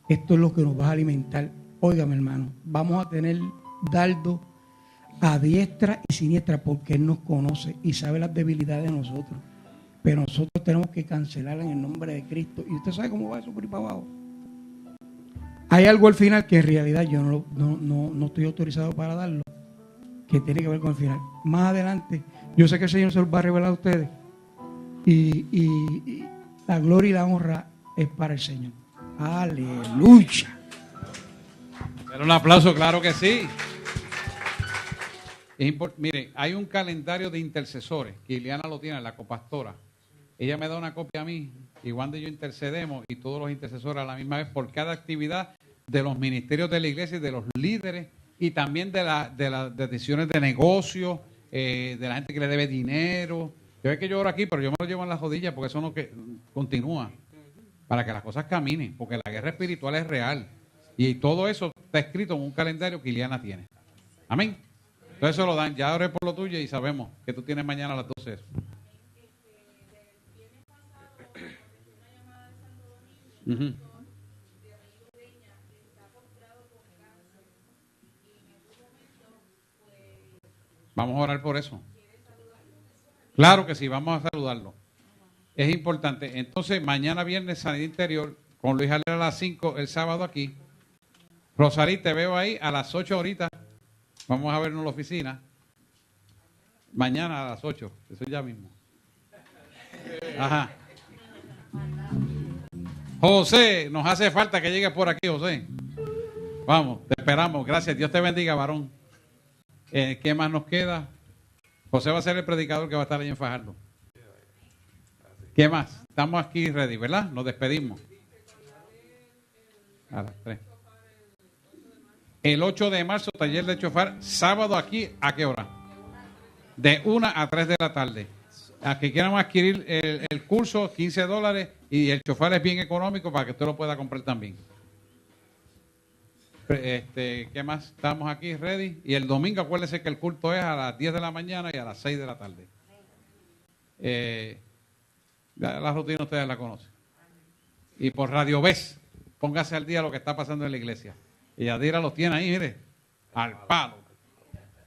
Esto es lo que nos va a alimentar. Óigame, hermano, vamos a tener dardo a diestra y siniestra porque Él nos conoce y sabe las debilidades de nosotros. Pero nosotros tenemos que cancelarla en el nombre de Cristo. Y usted sabe cómo va eso por ahí para abajo. Hay algo al final que en realidad yo no estoy autorizado para darlo, que tiene que ver con el final. Más adelante, yo sé que el Señor se los va a revelar a ustedes. Y la gloria y la honra es para el Señor. Aleluya. Pero un aplauso, claro que sí. Mire, hay un calendario de intercesores que Ileana lo tiene, la copastora. Ella me da una copia a mí y Wanda y yo intercedemos y todos los intercesores a la misma vez por cada actividad de los ministerios de la iglesia y de los líderes y también de las decisiones de negocio, de la gente que le debe dinero. Yo sé que yo oro aquí, pero yo me lo llevo en las rodillas porque eso no que continúa para que las cosas caminen, porque la guerra espiritual es real y todo eso está escrito en un calendario que Ileana tiene. Amén. Entonces eso lo dan. Ya oré por lo tuyo y sabemos que tú tienes mañana a las 12. Uh-huh. Vamos a orar por eso. Claro que sí, vamos a saludarlo. Es importante. Entonces, mañana viernes, Sanidad Interior, con Luis Alera a las 5, el sábado aquí. Rosarí, te veo ahí a las 8 ahorita. Vamos a vernos en la oficina. Mañana a las 8, eso ya mismo. Ajá. José, nos hace falta que llegues por aquí, José. Vamos, te esperamos. Gracias. Dios te bendiga, varón. ¿Qué más nos queda? José va a ser el predicador que va a estar ahí en Fajardo. ¿Qué más? Estamos aquí ready, ¿verdad? Nos despedimos. A las 3. El 8 de marzo, taller de chofar, sábado aquí, ¿a qué hora? De 1 a 3 de la tarde. A que quieran adquirir el curso, $15, y el chofar es bien económico para que usted lo pueda comprar también. ¿Qué más? Estamos aquí ready. Y el domingo, acuérdense que el culto es a las 10 de la mañana y a las 6 de la tarde. La rutina ustedes la conocen. Y por Radio Ves, póngase al día lo que está pasando en la iglesia. Y Yadira los tiene ahí, mire, al palo.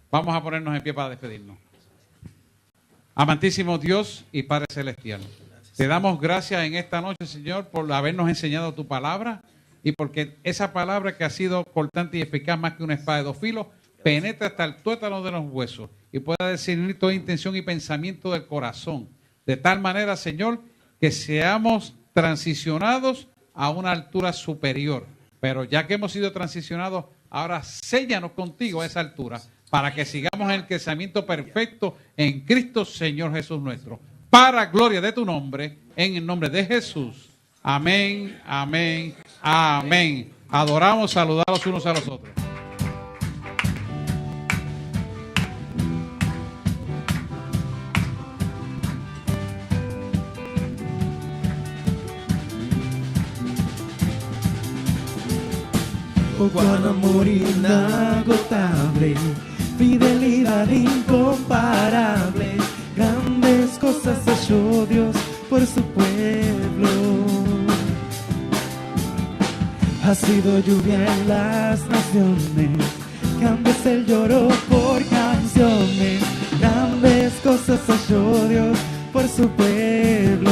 Vamos a ponernos en pie para despedirnos. Amantísimo Dios y Padre Celestial, te damos gracias en esta noche, Señor, por habernos enseñado tu palabra y porque esa palabra que ha sido cortante y eficaz más que una espada de dos filos, penetra hasta el tuétano de los huesos y pueda discernir toda intención y pensamiento del corazón. De tal manera, Señor, que seamos transicionados a una altura superior. Pero ya que hemos sido transicionados, ahora séllanos contigo a esa altura para que sigamos en el crecimiento perfecto en Cristo, Señor Jesús nuestro. para gloria de tu nombre, en el nombre de Jesús. Amén, amén, amén. Adoramos, saludar los unos a los otros. Oh, cuán amor inagotable, fidelidad incomparable, grandes cosas ha hecho Dios por su pueblo. Ha sido lluvia en las naciones, cambias el lloro por canciones, grandes cosas ha hecho Dios por su pueblo.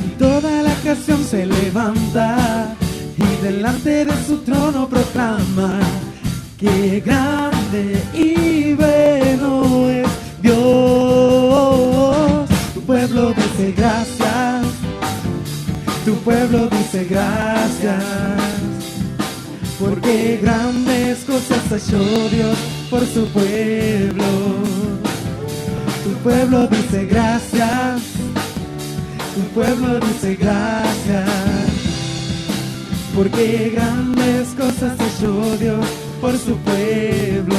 Y toda la creación se levanta y delante de su trono proclama que grande y bueno es Dios. Tu pueblo dice gracias, tu pueblo dice gracias, porque grandes cosas ha hecho Dios por su pueblo. Tu pueblo dice gracias, tu pueblo dice gracias, porque grandes cosas ha hecho Dios por su pueblo.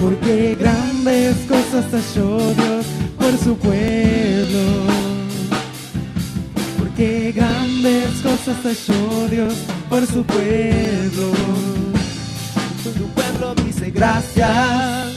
Porque grandes cosas ha hecho Dios por su pueblo. Porque grandes cosas ha hecho Dios por su pueblo. Tu pueblo dice gracias.